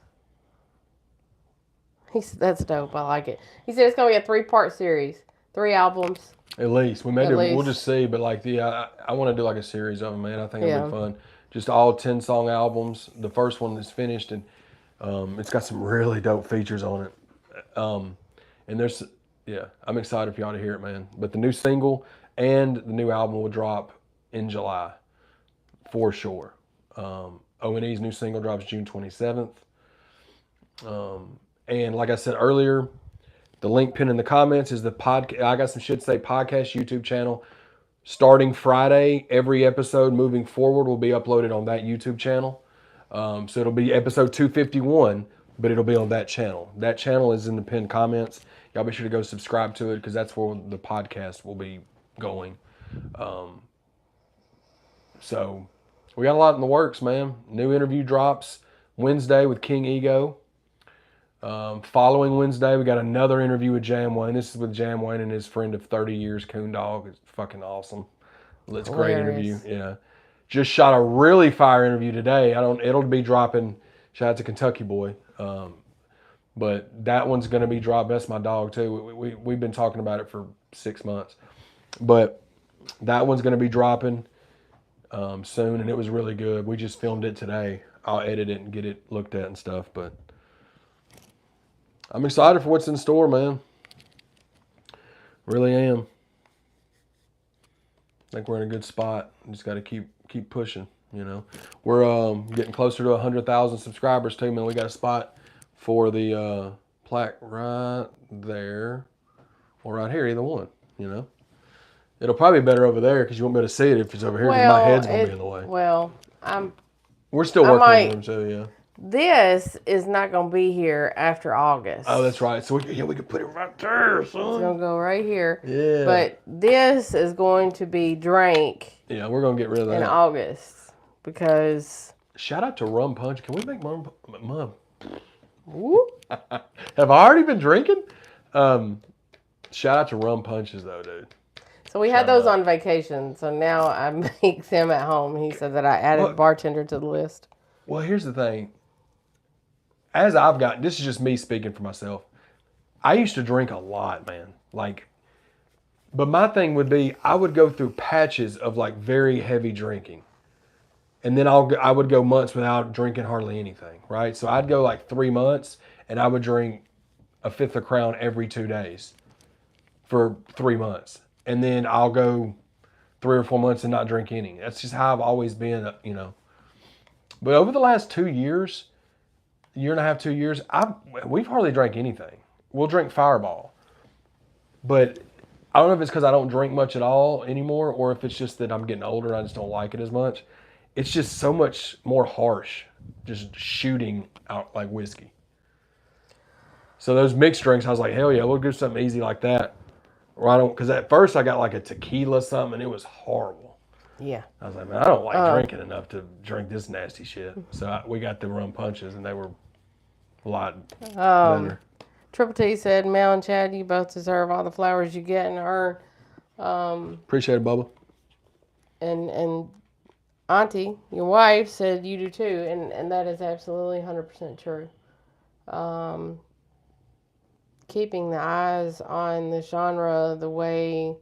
That's dope. I like it. He said it's gonna be a 3-part series, 3 albums. At least we'll just see. But like I want to do like a series of them, man. I think it'll be fun. Just all 10-song albums. The first one is finished, and it's got some really dope features on it. And I'm excited for y'all to hear it, man. But the new single and the new album will drop in July, for sure. O&E's new single drops June 27th. And like I said earlier, the link pinned in the comments is the podcast. I got some shit to say podcast YouTube channel. Starting Friday, every episode moving forward will be uploaded on that YouTube channel. So it'll be episode 251, but it'll be on that channel. That channel is in the pinned comments. Y'all be sure to go subscribe to it because that's where the podcast will be going. So we got a lot in the works, man. New interview drops Wednesday with King Ego. Following Wednesday, we got another interview with Jam Wayne. This is with Jam Wayne and his friend of 30 years, Coon Dog. It's fucking awesome. It's a great interview. Yeah. Just shot a really fire interview today. It'll be dropping. Shout out to Kentucky Boy. But that one's going to be dropped. That's my dog too. We've been talking about it for 6 months. But that one's going to be dropping soon, and it was really good. We just filmed it today. I'll edit it and get it looked at and stuff, but I'm excited for what's in store, man. Really am. I think we're in a good spot. Just got to keep pushing, you know. We're getting closer to 100,000 subscribers too, man. We got a spot for the plaque right there or right here, either one, you know. It'll probably be better over there because you won't be able to see it if it's over here because my head's going to be in the way. Well, We're still I working on the might. room, so yeah. This is not going to be here after August. Oh, that's right. So we could put it right there, son. It's going to go right here. Yeah. But this is going to be drank. Yeah, we're going to get rid of that. In August. Because. Shout out to Rum Punch. Can we make Mom? Whoop. Have I already been drinking? Shout out to Rum Punches, though, dude. So we had those on vacation. So now I make them at home. He said that I added bartender to the list. Well, here's the thing. As I've gotten, this is just me speaking for myself. I used to drink a lot, man. But my thing would be, I would go through patches of like very heavy drinking. And then I would go months without drinking hardly anything, right? So I'd go like 3 months and I would drink a fifth of Crown every 2 days for 3 months. And then I'll go 3 or 4 months and not drink any. That's just how I've always been, you know. But over the last 2 years, year and a half, 2 years, we've hardly drank anything. We'll drink Fireball. But I don't know if it's because I don't drink much at all anymore or if it's just that I'm getting older and I just don't like it as much. It's just so much more harsh, just shooting out like whiskey. So those mixed drinks, I was like, hell yeah, we'll do something easy like that. Because at first I got like a tequila something and it was horrible. Yeah. I was like, man, I don't like drinking enough to drink this nasty shit. So we got the Rum Punches and they were a lot better. Triple T said, Mel and Chad, you both deserve all the flowers you get and earn. Appreciate it, Bubba. And Auntie, your wife, said you do too. And that is absolutely 100% true. Keeping the eyes on the genre the way,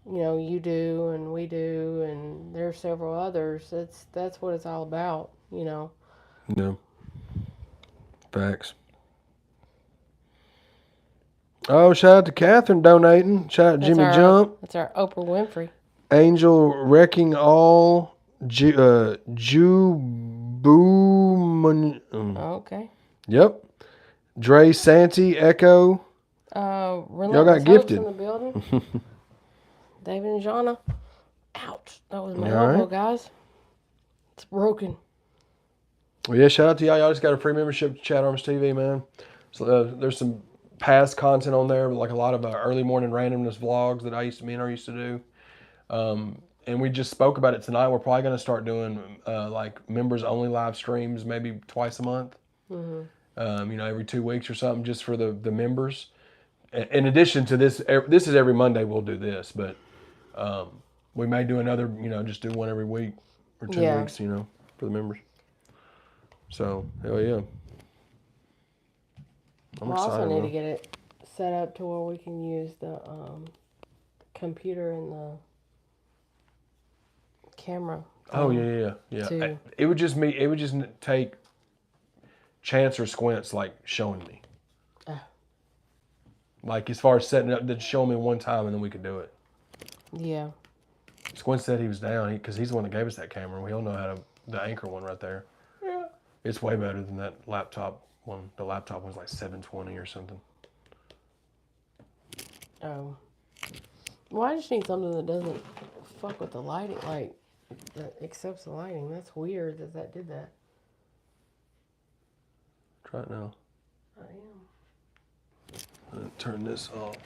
you know, you do and we do, and there's several others. That's what it's all about, you know. Yeah. Facts. Oh, shout out to Catherine donating. Shout out Jimmy Jump. That's our Oprah Winfrey. Angel Wrecking All. Okay. Yep. Dre Santee Echo. Y'all got gifted. In the building. David and Jonna. Ouch. That was my elbow, guys. It's broken. Well, yeah, shout out to y'all. Y'all just got a free membership to ChadArmesTV, man. So there's some past content on there, like a lot of early morning randomness vlogs that me and her used to do. And we just spoke about it tonight. We're probably going to start doing like members only live streams, maybe twice a month. Mm-hmm. You know, every 2 weeks or something, just for the members. In addition to this is every Monday we'll do this, but we may do another, you know, just do one every week or 2 weeks, you know, for the members. So, hell yeah. I'm excited. We also need to get it set up to where we can use the computer and the camera. Oh yeah. It would just take Chance or Squints like showing me. Like as far as setting up, they'd show me one time and then we could do it. Yeah. Squint said he was down because he's the one that gave us that camera. We all know how to the Anchor one right there. Yeah. It's way better than that laptop one. The laptop was like $720 or something. Oh. Well, I just need something that doesn't fuck with the lighting, like that accepts the lighting. That's weird that did that. Try it now. I am. Turn this off.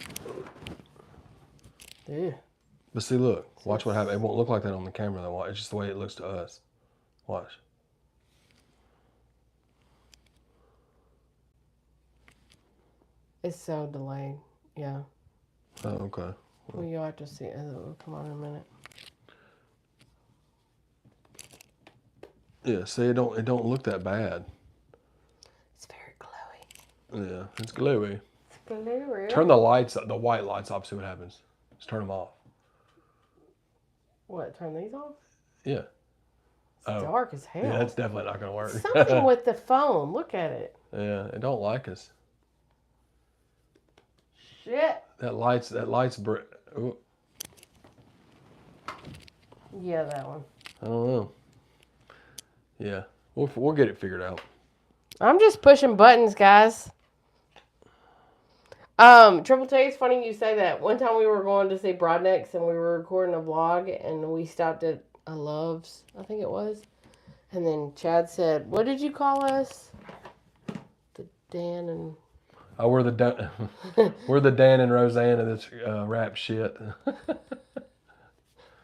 Yeah. But see, look. Watch what happens. It won't look like that on the camera, though. It's just the way it looks to us. Watch. It's so delayed. Yeah. Oh, okay. Well, you'll have to see it. It'll come on in a minute. Yeah, see, it don't look that bad. It's very glowy. Yeah, it's glowy. It's glowy. Turn the lights, the white lights off, see what happens. Just turn them off. What, turn these off? Yeah. It's dark as hell. Yeah, that's definitely not going to work. Something with the phone. Look at it. Yeah, it don't like us. Shit. That light's ooh. Yeah, that one. I don't know. Yeah, we'll get it figured out. I'm just pushing buttons, guys. Triple T, it's funny you say that. One time we were going to see Broadnex and we were recording a vlog and we stopped at a Love's, I think it was. And then Chad said, "What did you call us?" The Dan and... Oh, we're the Dan and Roseanne of this rap shit.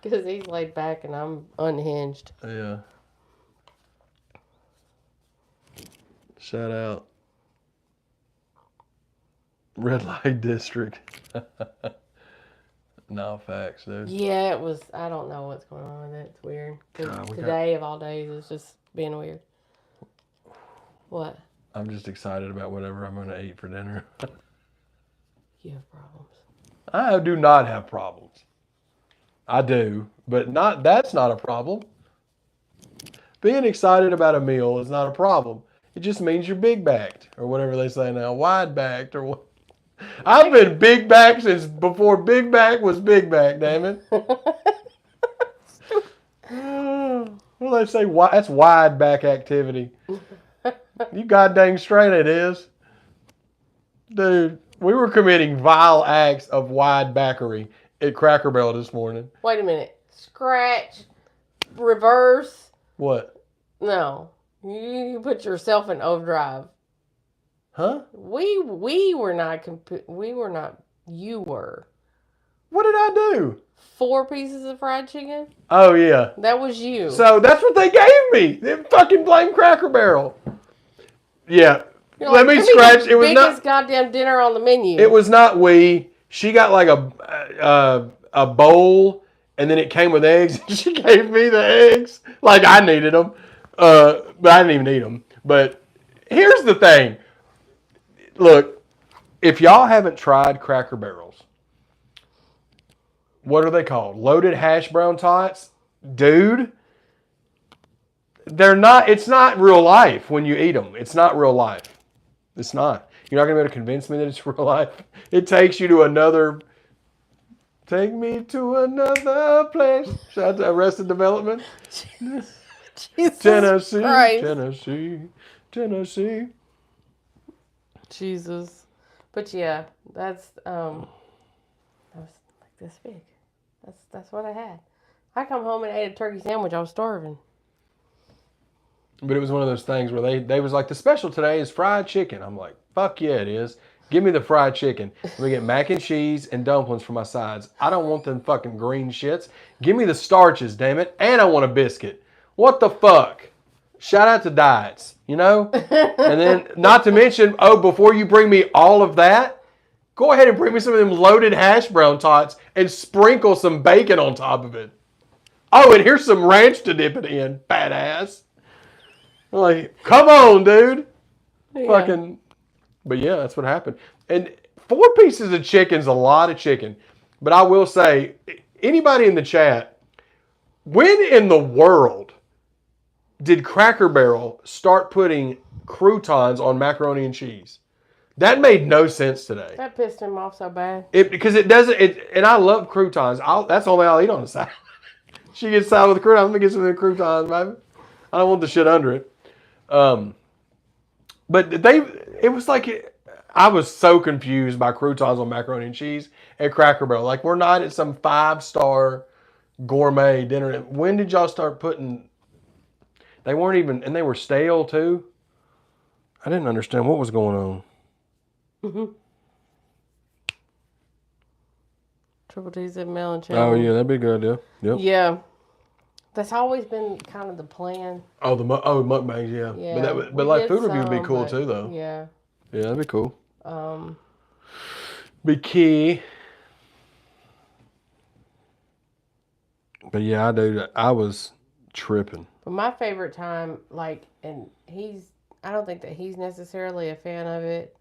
Because he's laid back and I'm unhinged. Yeah. Shout out. Red Light District. No, facts, dude. Yeah, it was. I don't know what's going on with it. It's weird. Today of all days is just being weird. What? I'm just excited about whatever I'm going to eat for dinner. You have problems. I do not have problems. I do, but that's not a problem. Being excited about a meal is not a problem. It just means you're big backed, or whatever they say now, wide backed, or what. I've been big back since before Big Back was Big Back, damn it. Well, they say that's wide back activity. You goddamn straight it is. Dude, we were committing vile acts of wide backery at Cracker Barrel this morning. Wait a minute. Scratch. Reverse. What? No. You put yourself in overdrive. Huh? We were not you were. What did I do? 4 pieces of fried chicken? Oh, yeah. That was you. So that's what they gave me. They fucking blame Cracker Barrel. Yeah. You're Let me scratch. It was biggest goddamn dinner on the menu. It was not She got like a bowl, and then it came with eggs. She gave me the eggs. Like I needed them. But I didn't even eat them. But here's the thing. Look, if y'all haven't tried Cracker Barrels, what are they called? Loaded hash brown tots? Dude, they're not, it's not real life when you eat them. It's not real life. It's not. You're not going to be able to convince me that it's real life. It takes you to another, take me to another place. Shout out to Arrested Development. Jesus Tennessee, Christ. Tennessee. Jesus. But yeah, that's that was like this big. That's what I had. I come home and ate a turkey sandwich. I was starving. But it was one of those things where they was like, the special today is fried chicken. I'm like, fuck yeah, it is. Give me the fried chicken. We get mac and cheese and dumplings for my sides. I don't want them fucking green shits. Give me the starches, damn it. And I want a biscuit. What the fuck? Shout out to diets, you know? And then, not to mention, before you bring me all of that, go ahead and bring me some of them loaded hash brown tots and sprinkle some bacon on top of it. Oh, and here's some ranch to dip it in, badass. Like, come on, dude. Yeah. Fucking, but yeah, that's what happened. And 4 pieces of chicken's a lot of chicken. But I will say, anybody in the chat, when in the world did Cracker Barrel start putting croutons on macaroni and cheese? That made no sense today. That pissed him off so bad. Because it doesn't, and I love croutons. That's the only I'll eat on the side. She gets salad with croutons. I'm going to get some of the croutons, baby. I don't want the shit under it. But it was like, I was so confused by croutons on macaroni and cheese at Cracker Barrel. Like, we're not at some 5-star gourmet dinner. When did y'all start putting, they weren't even, and they were stale too? I didn't understand what was going on. Mm-hmm. Triple T's and melon challenge. Oh, yeah, that'd be a good idea. Yep. Yeah. That's always been kind of the plan. Oh, mukbangs, yeah. Yeah. But like food review would be cool too, though. Yeah. Yeah, that'd be cool. Be key. But yeah, I was tripping. But my favorite time, like, and I don't think that he's necessarily a fan of it,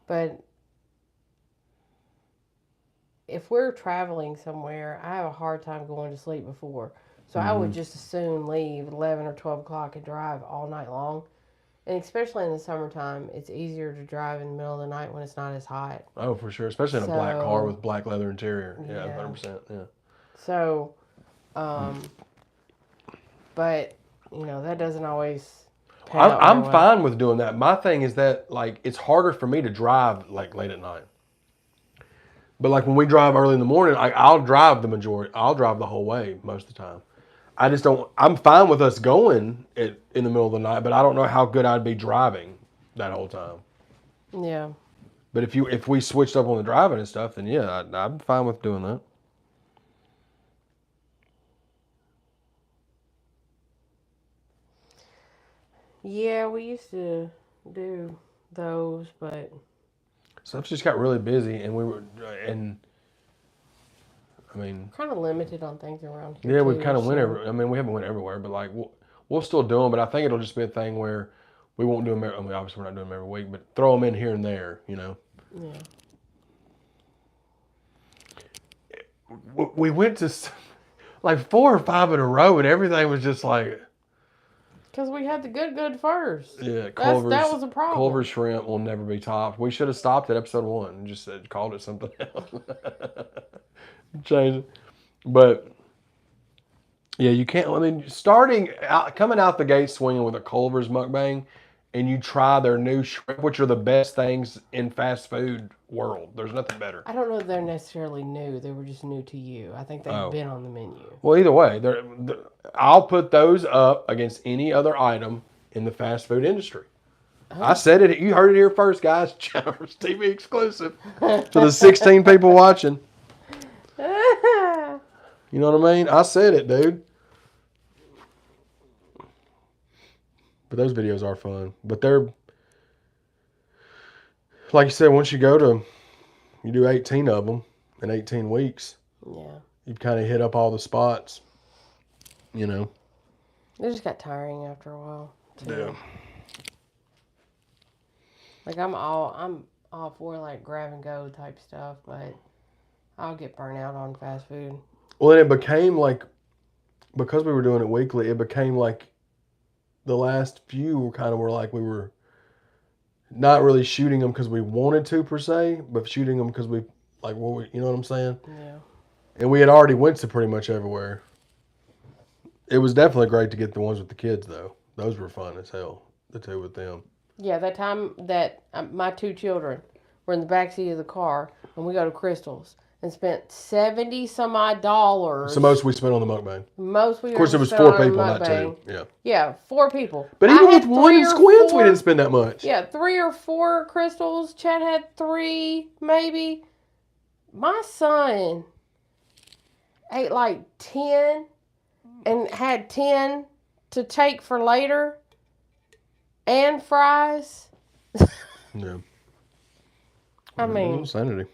but if we're traveling somewhere, I have a hard time going to sleep before. So I would just as soon leave 11 or 12 o'clock and drive all night long. And especially in the summertime, it's easier to drive in the middle of the night when it's not as hot. Oh, for sure. Especially in a black car with black leather interior. Yeah, 100%. Yeah. So, but, you know, that doesn't always pay out I'm fine with doing that. My thing is that, like, it's harder for me to drive, like, late at night. But like when we drive early in the morning, I'll drive the majority. I'll drive the whole way most of the time. I just don't. I'm fine with us going in the middle of the night, but I don't know how good I'd be driving that whole time. Yeah. But if we switched up on the driving and stuff, then yeah, I'm fine with doing that. Yeah, we used to do those, but Stuff just got really busy, and I mean, kind of limited on things around here. yeah, too, we've kind of went so. every. I mean, we haven't went everywhere, but like we'll still do them. But I think it'll just be a thing where we won't do them. I mean, obviously we're not doing them every week, but throw them in here and there. Yeah. We went to like 4 or 5 in a row, and everything was just like. Because we had the good first. Yeah, That was a problem. Culver's shrimp will never be topped. We should have stopped at episode 1 and just called it something else. Change it. But yeah, you can't. I mean, coming out the gate swinging with a Culver's mukbang, and you try their new shrimp, which are the best things in fast food world. There's nothing better. I don't know if they're necessarily new. They were just new to you. I think they've been on the menu. Well, either way, I'll put those up against any other item in the fast food industry. I said it. You heard it here first, guys. ChadArmesTV exclusive to the 16 people watching. You know what I mean? I said it, dude. But those videos are fun. But they're, like you said, once you do 18 of them in 18 weeks. Yeah. You've kind of hit up all the spots, you know. It just got tiring after a while, too. Yeah. Like, I'm all for, like, grab and go type stuff, but I'll get burnt out on fast food. Well, and it became like, because we were doing it weekly, it became like the last few were like we were not really shooting them because we wanted to per se, but shooting them because you know what I'm saying? Yeah. And we had already went to pretty much everywhere. It was definitely great to get the ones with the kids though. Those were fun as hell. The two with them. Yeah, that time that my 2 children were in the backseat of the car and we go to Crystal's and spent $70 some odd. It's the most we spent on the mukbang. Of course, it was 4 people, not 2. Yeah. Yeah, 4 people. But even with one in Squints, we didn't spend that much. Yeah, 3 or 4 Crystals. Chad had 3, maybe. My son ate like 10 and had 10 to take for later and fries. Yeah. I mean, insanity.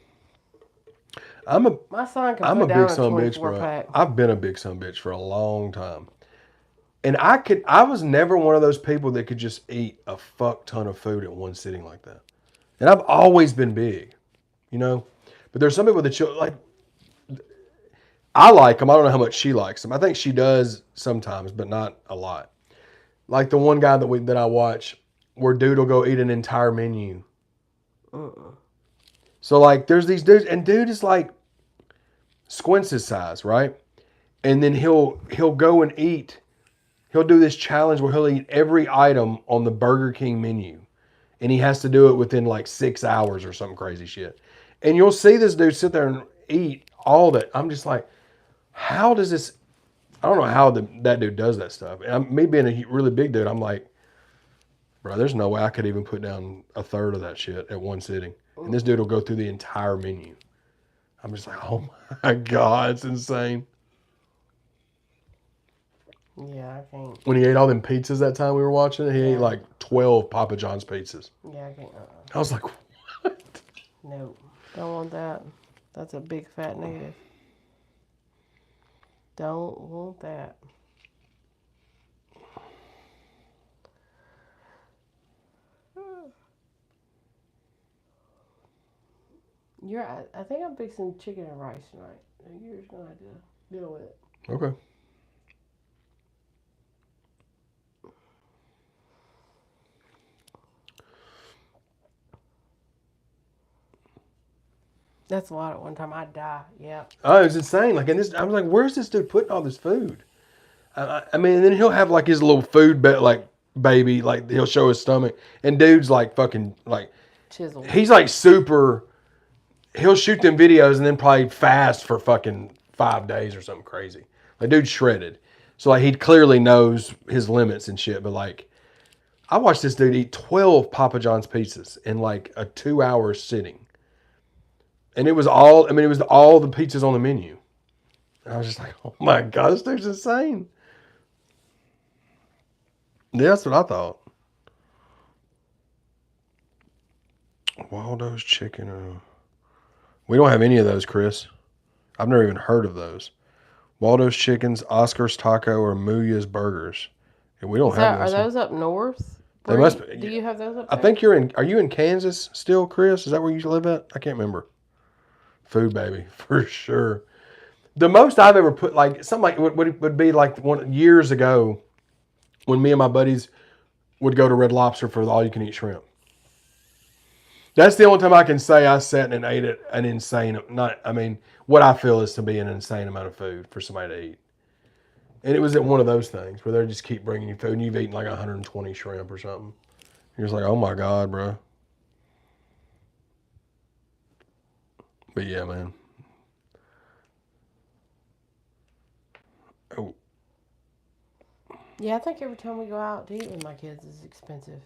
my son can I'm put a down big son of a bitch, 24 bro. pack. I've been a big son of a bitch for a long time. And I was never one of those people that could just eat a fuck ton of food at one sitting like that. And I've always been big, you know? But there's some people that like, I like them. I don't know how much she likes them. I think she does sometimes, but not a lot. Like the one guy that I watch where dude will go eat an entire menu. So like there's these dudes, and dude is like Squints' size, right? And then he'll go and eat. He'll do this challenge where he'll eat every item on the Burger King menu. And he has to do it within like 6 hours or some crazy shit. And you'll see this dude sit there and eat all that. I'm just like, how does this... I don't know how that dude does that stuff. And me being a really big dude, I'm like, bro, there's no way I could even put down a third of that shit at one sitting. And this dude will go through the entire menu. I'm just like, oh my God, it's insane. Yeah, I can't. When he ate all them pizzas that time we were watching it, he ate like 12 Papa John's pizzas. Yeah, I can't. I was like, what? No, don't want that. That's a big fat negative. Don't want that. I think I'm fixing chicken and rice tonight. You're just gonna have to deal with it. Okay. That's a lot at one time. I'd die. Yeah. Oh, it was insane. Like, I was like, where's this dude putting all this food? I mean, and then he'll have like his little food baby, like he'll show his stomach, and dude's like fucking like Chisel. He's like super. he'll shoot them videos and then probably fast for fucking 5 days or something crazy. Like, dude's shredded. So, like, he clearly knows his limits and shit. But, like, I watched this dude eat 12 Papa John's pizzas in, like, a 2-hour sitting. And it was all the pizzas on the menu. And I was just like, oh, my God, this dude's insane. Yeah, that's what I thought. Waldo's chicken. We don't have any of those, Chris. I've never even heard of those. Waldo's chickens, Oscar's taco, or Muya's burgers. And we don't have those. Are those up north? They must be. Do you have those up I there? think are you in Kansas still, Chris? Is that where you live at? I can't remember. Food baby, for sure. The most I've ever put, like, something like would be like years ago when me and my buddies would go to Red Lobster for the all-you-can-eat shrimp. That's the only time I can say I sat and ate it an insane, what I feel is to be an insane amount of food for somebody to eat. And it was at one of those things where they just keep bringing you food and you've eaten like 120 shrimp or something. You're just like, oh my God, bro. But yeah, man. Oh. Yeah, I think every time we go out to eat with my kids is expensive.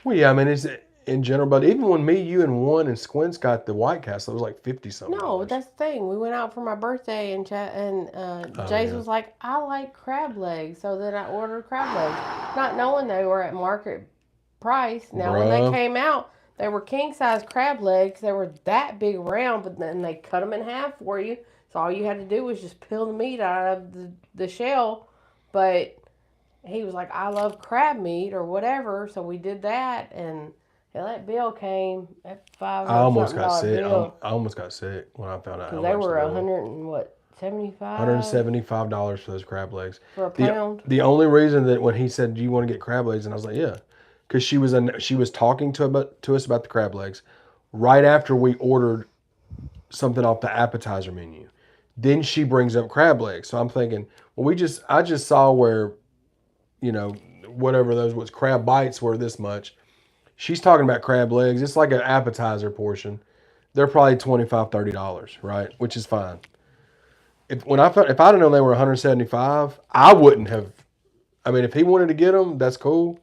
Well, yeah, I mean, it's in general, but even when me, you, and Squints got the White Castle, it was like 50 something. No, that's the thing. We went out for my birthday, and Jace was like, "I like crab legs," so then I ordered crab legs, not knowing they were at market price. Now, when they came out, they were king size crab legs. They were that big round, but then they cut them in half for you. So all you had to do was just peel the meat out of the shell. But he was like, "I love crab meat or whatever," so we did that, and hell, that bill came at $5. I almost got sick. I almost got sick when I found out how much they were $175 for those crab legs for a pound. The only reason that when he said, "Do you want to get crab legs?" and I was like, "Yeah," because she was talking to us about the crab legs right after we ordered something off the appetizer menu. Then she brings up crab legs, so I'm thinking, well, I just saw where, whatever those was crab bites were this much. She's talking about crab legs. It's like an appetizer portion. They're probably $25, $30, right? Which is fine. If I'd have known they were $175, I wouldn't have. I mean, if he wanted to get them, that's cool.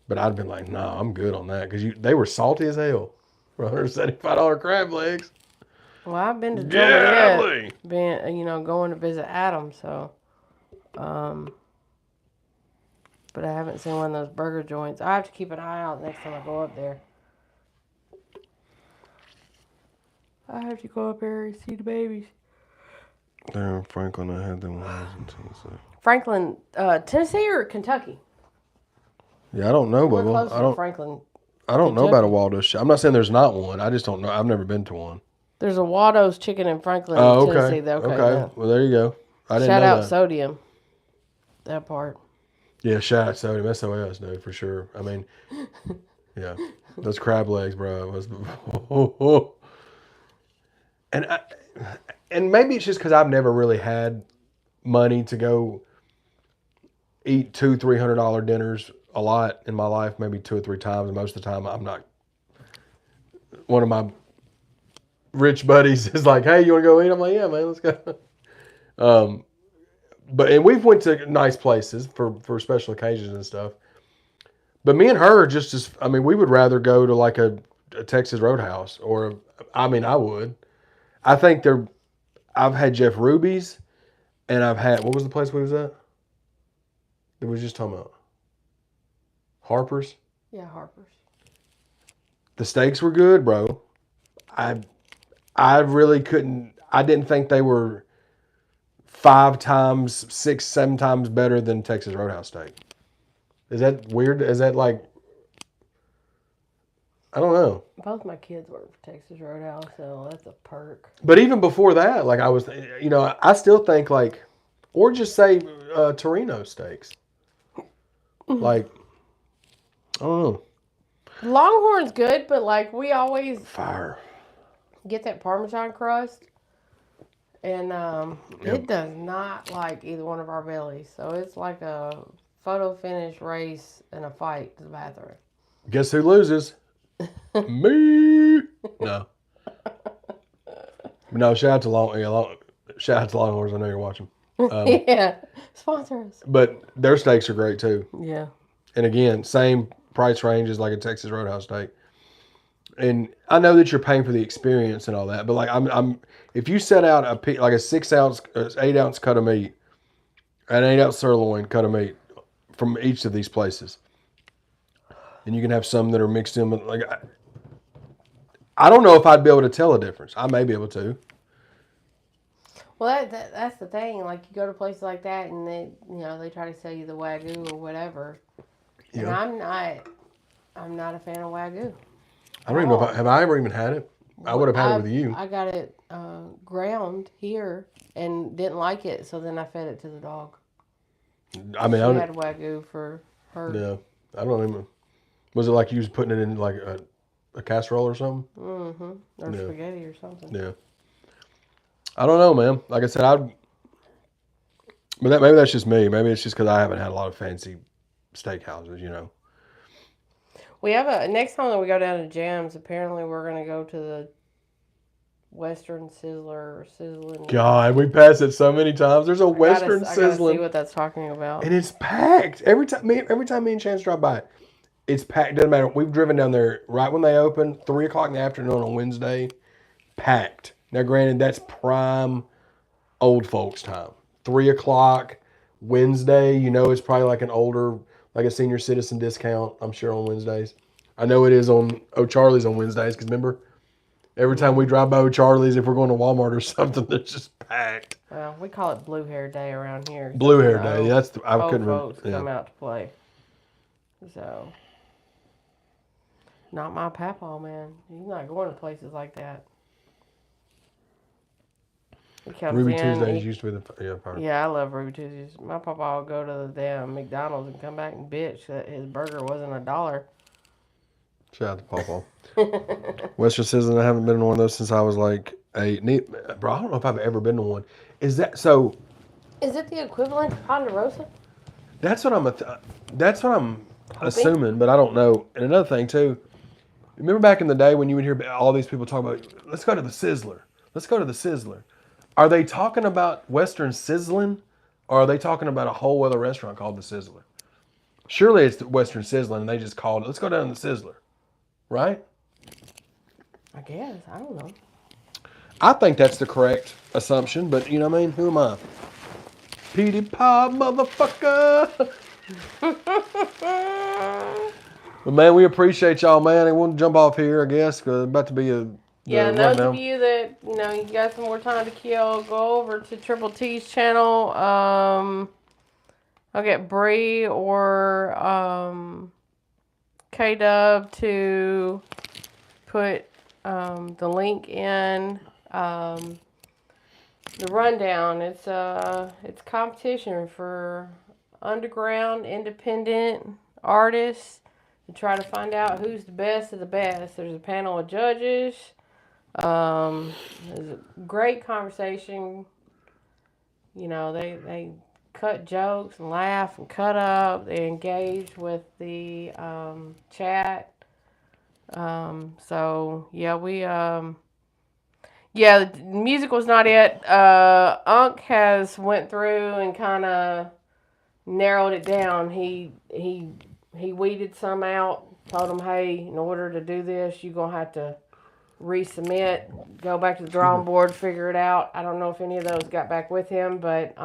But I'd been like, no, I'm good on that because they were salty as hell for $175 crab legs. Well, I've been to Joliet, going to visit Adam, so. But I haven't seen one of those burger joints. I have to keep an eye out next time I go up there. I have to go up there and see the babies. There in Franklin, I had them when I was in Tennessee. Franklin, Tennessee or Kentucky? Yeah, I don't know, Bubba. I don't. Franklin. I don't know about a Waldo's. I'm not saying there's not one. I just don't know. I've never been to one. There's a Waldo's chicken in Franklin, Tennessee. Okay. Yeah. Well, there you go. I didn't know Shout out that. Sodium. That part. Yeah, shout out Sodium. SOS, dude, for sure. I mean, yeah, those crab legs, bro. And maybe it's just because I've never really had money to go eat $200-$300 dinners a lot in my life, maybe 2 or 3 times. And most of the time, I'm not. One of my rich buddies is like, "Hey, you want to go eat?" I'm like, "Yeah, man, let's go." And we've went to nice places for special occasions and stuff. But me and her we would rather go to like a Texas Roadhouse I would. I think I've had Jeff Ruby's and I've had, what was the place we was at? That we was just talking about? Harper's? Yeah, Harper's. The steaks were good, bro. I really I didn't think they were 5 times, 6, 7 times better than Texas Roadhouse steak. Is that weird? Is that like, I don't know. Both my kids work for Texas Roadhouse, so that's a perk. But even before that, like I still think or just say Torino steaks. Like, I don't know. Longhorn's good, but we always fire get that Parmesan crust. And it does not like either one of our bellies. So it's like a photo finish race and a fight to the bathroom. Guess who loses? Me. No. No, shout out to Longhorns. I know you're watching. Yeah, sponsor us. But their steaks are great too. Yeah. And again, same price range as like a Texas Roadhouse steak. And I know that you're paying for the experience and all that, but like I'm if you set out like a 6 ounce, 8 ounce cut of meat, an 8 ounce sirloin cut of meat from each of these places, and you can have some that are mixed in with like I don't know if I'd be able to tell a difference. I may be able to. Well, that's the thing. Like you go to places like that, and they try to sell you the Wagyu or whatever, and Yeah. I'm not a fan of Wagyu. I don't even know if have I ever even had it. I would have had it with you. I got it ground here and didn't like it, so then I fed it to the dog. I mean, she had Wagyu for her. Yeah, I don't even. Was it like you was putting it in like a casserole or something? Mm-hmm. Or spaghetti or something. Yeah. I don't know, man. Like I said, but maybe that's just me. Maybe it's just because I haven't had a lot of fancy steakhouses, you know. We have next time that we go down to Jams. Apparently, we're gonna go to the Western Sizzler or Sizzling. God, we pass it so many times. There's a Western I gotta Sizzling, see what that's talking about. and it's packed every time. Me and Chance drive by it, it's packed. Doesn't matter. We've driven down there right when they open, 3 o'clock in the afternoon on Wednesday, packed. Now, granted, that's prime old folks time. 3 o'clock Wednesday. You know, it's probably like like a senior citizen discount. I'm sure on Wednesdays. I know it is on O'Charlie's on Wednesdays because remember. Every time we drive by O'Charlie's, if we're going to Walmart or something, they're just packed. Well, we call it Blue Hair Day around here. Blue Hair Day. I couldn't folks come out to play. So, not my papaw, man. He's not going to places like that. Ruby Tuesdays used to be the part. Yeah, I love Ruby Tuesdays. My papa would go to the damn McDonald's and come back and bitch that his burger wasn't $1. Shout out to Pawpaw. Western Sizzling, I haven't been to one of those since I was like 8. Bro, I don't know if I've ever been to one. Is that so? Is it the equivalent to Ponderosa? That's what I'm assuming, but I don't know. And another thing too, remember back in the day when you would hear all these people talk about, let's go to the Sizzler. Let's go to the Sizzler. Are they talking about Western Sizzling, or are they talking about a whole other restaurant called the Sizzler? Surely it's the Western Sizzling, and they just called it. Let's go down to the Sizzler. Right? I guess. I don't know. I think that's the correct assumption, but you know what I mean? Who am I? Petey Pie, motherfucker! But man, we appreciate y'all, man. I want to jump off here, I guess, because it's about to be a... Yeah, and those of you that, you got some more time to kill, go over to Triple T's channel. I'll get Bree or... K-Dub to put the link in the rundown. It's competition for underground independent artists to try to find out who's the best of the best. There's a panel of judges. There's a great conversation. They cut jokes and laugh and cut up. They engage with the chat. So yeah, the music was not it. Unc has went through and kind of narrowed it down. He weeded some out. Told him, hey, in order to do this, you're gonna have to resubmit, go back to the drawing board, figure it out. I don't know if any of those got back with him, but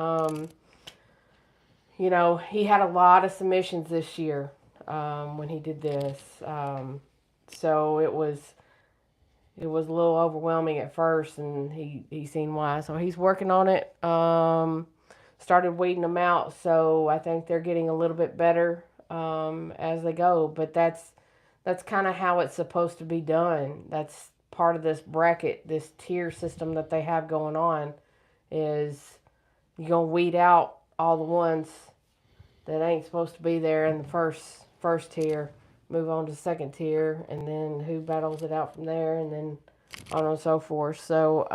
he had a lot of submissions this year when he did this. So it was a little overwhelming at first, and he seen why. So he's working on it. Started weeding them out, so I think they're getting a little bit better as they go. But that's kind of how it's supposed to be done. That's part of this bracket, this tier system that they have going on, is you're gonna weed out all the ones that ain't supposed to be there in the first tier, move on to the second tier, and then who battles it out from there, and then on and so forth. So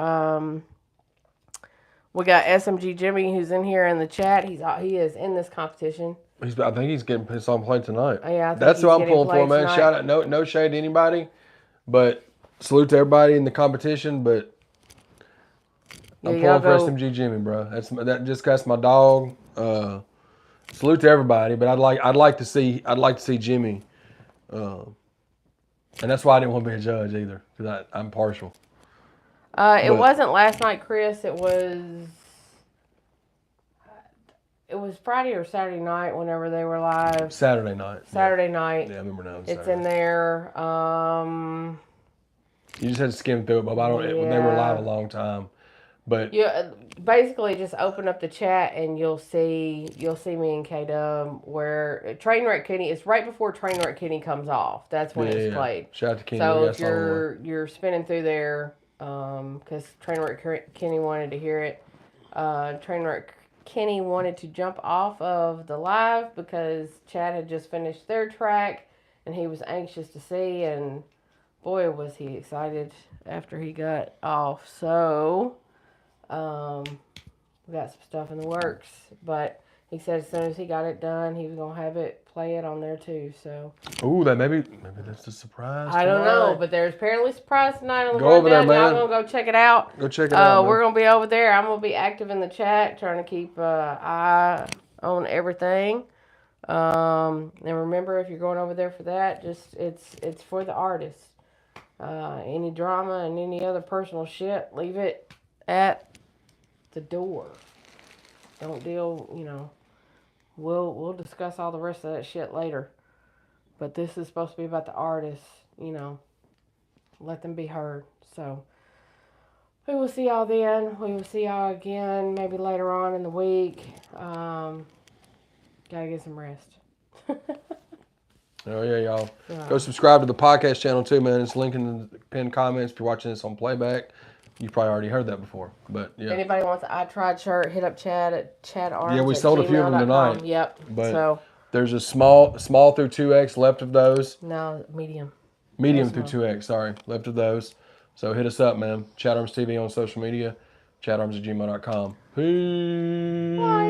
we got SMG Jimmy, who's in here in the chat. He is in this competition. I think he's getting his song played tonight. Yeah, that's what I'm pulling for, man. Tonight. Shout out, no shade to anybody, but salute to everybody in the competition. But I'm y'all pulling for go. SMG Jimmy, bro. That's my dog. Salute to everybody, but I'd like to see Jimmy, and that's why I didn't want to be a judge either, because I'm partial. It But wasn't last night, Chris. It was Friday or Saturday night whenever they were live. Saturday night. Saturday night. Yeah, I remember now. It's in there. You just had to skim through it, but they were live a long time. But you basically just open up the chat and you'll see me and K-Dub where Trainwreck Kenny. It's right before Trainwreck Kenny comes off. That's when it's played. Shout out to Kenny. So if you're spinning through there, because Trainwreck Kenny wanted to hear it. Trainwreck Kenny wanted to jump off of the live because Chad had just finished their track and he was anxious to see, and boy was he excited after he got off. So we got some stuff in the works, but he said as soon as he got it done, he was gonna have it play it on there too. So that maybe that's a surprise. I don't know, but there's apparently a surprise tonight on the Go over there, rundown. man. Y'all gonna go check it out. Go check it out. We're gonna be over there. I'm gonna be active in the chat, trying to keep eye on everything. And remember, if you're going over there for that, just it's for the artists. Any drama and any other personal shit, leave it at the door. Don't deal. We'll discuss all the rest of that shit later. But this is supposed to be about the artists. Let them be heard. So we will see y'all then. We will see y'all again maybe later on in the week. Gotta get some rest. Oh yeah, y'all. Go subscribe to the podcast channel too, man. It's linked in the pinned comments. If you're watching this on playback, you've probably already heard that before. But yeah. If anybody wants an I Tried shirt, hit up Chad at ChadArmesTV. Yeah, we sold a few of them tonight. Yep. But there's a small through 2X left of those. No, medium. Medium through 2X, sorry. Left of those. So hit us up, man. ChadArmesTV on social media. ChadArmes@gmail.com. Peace. Bye.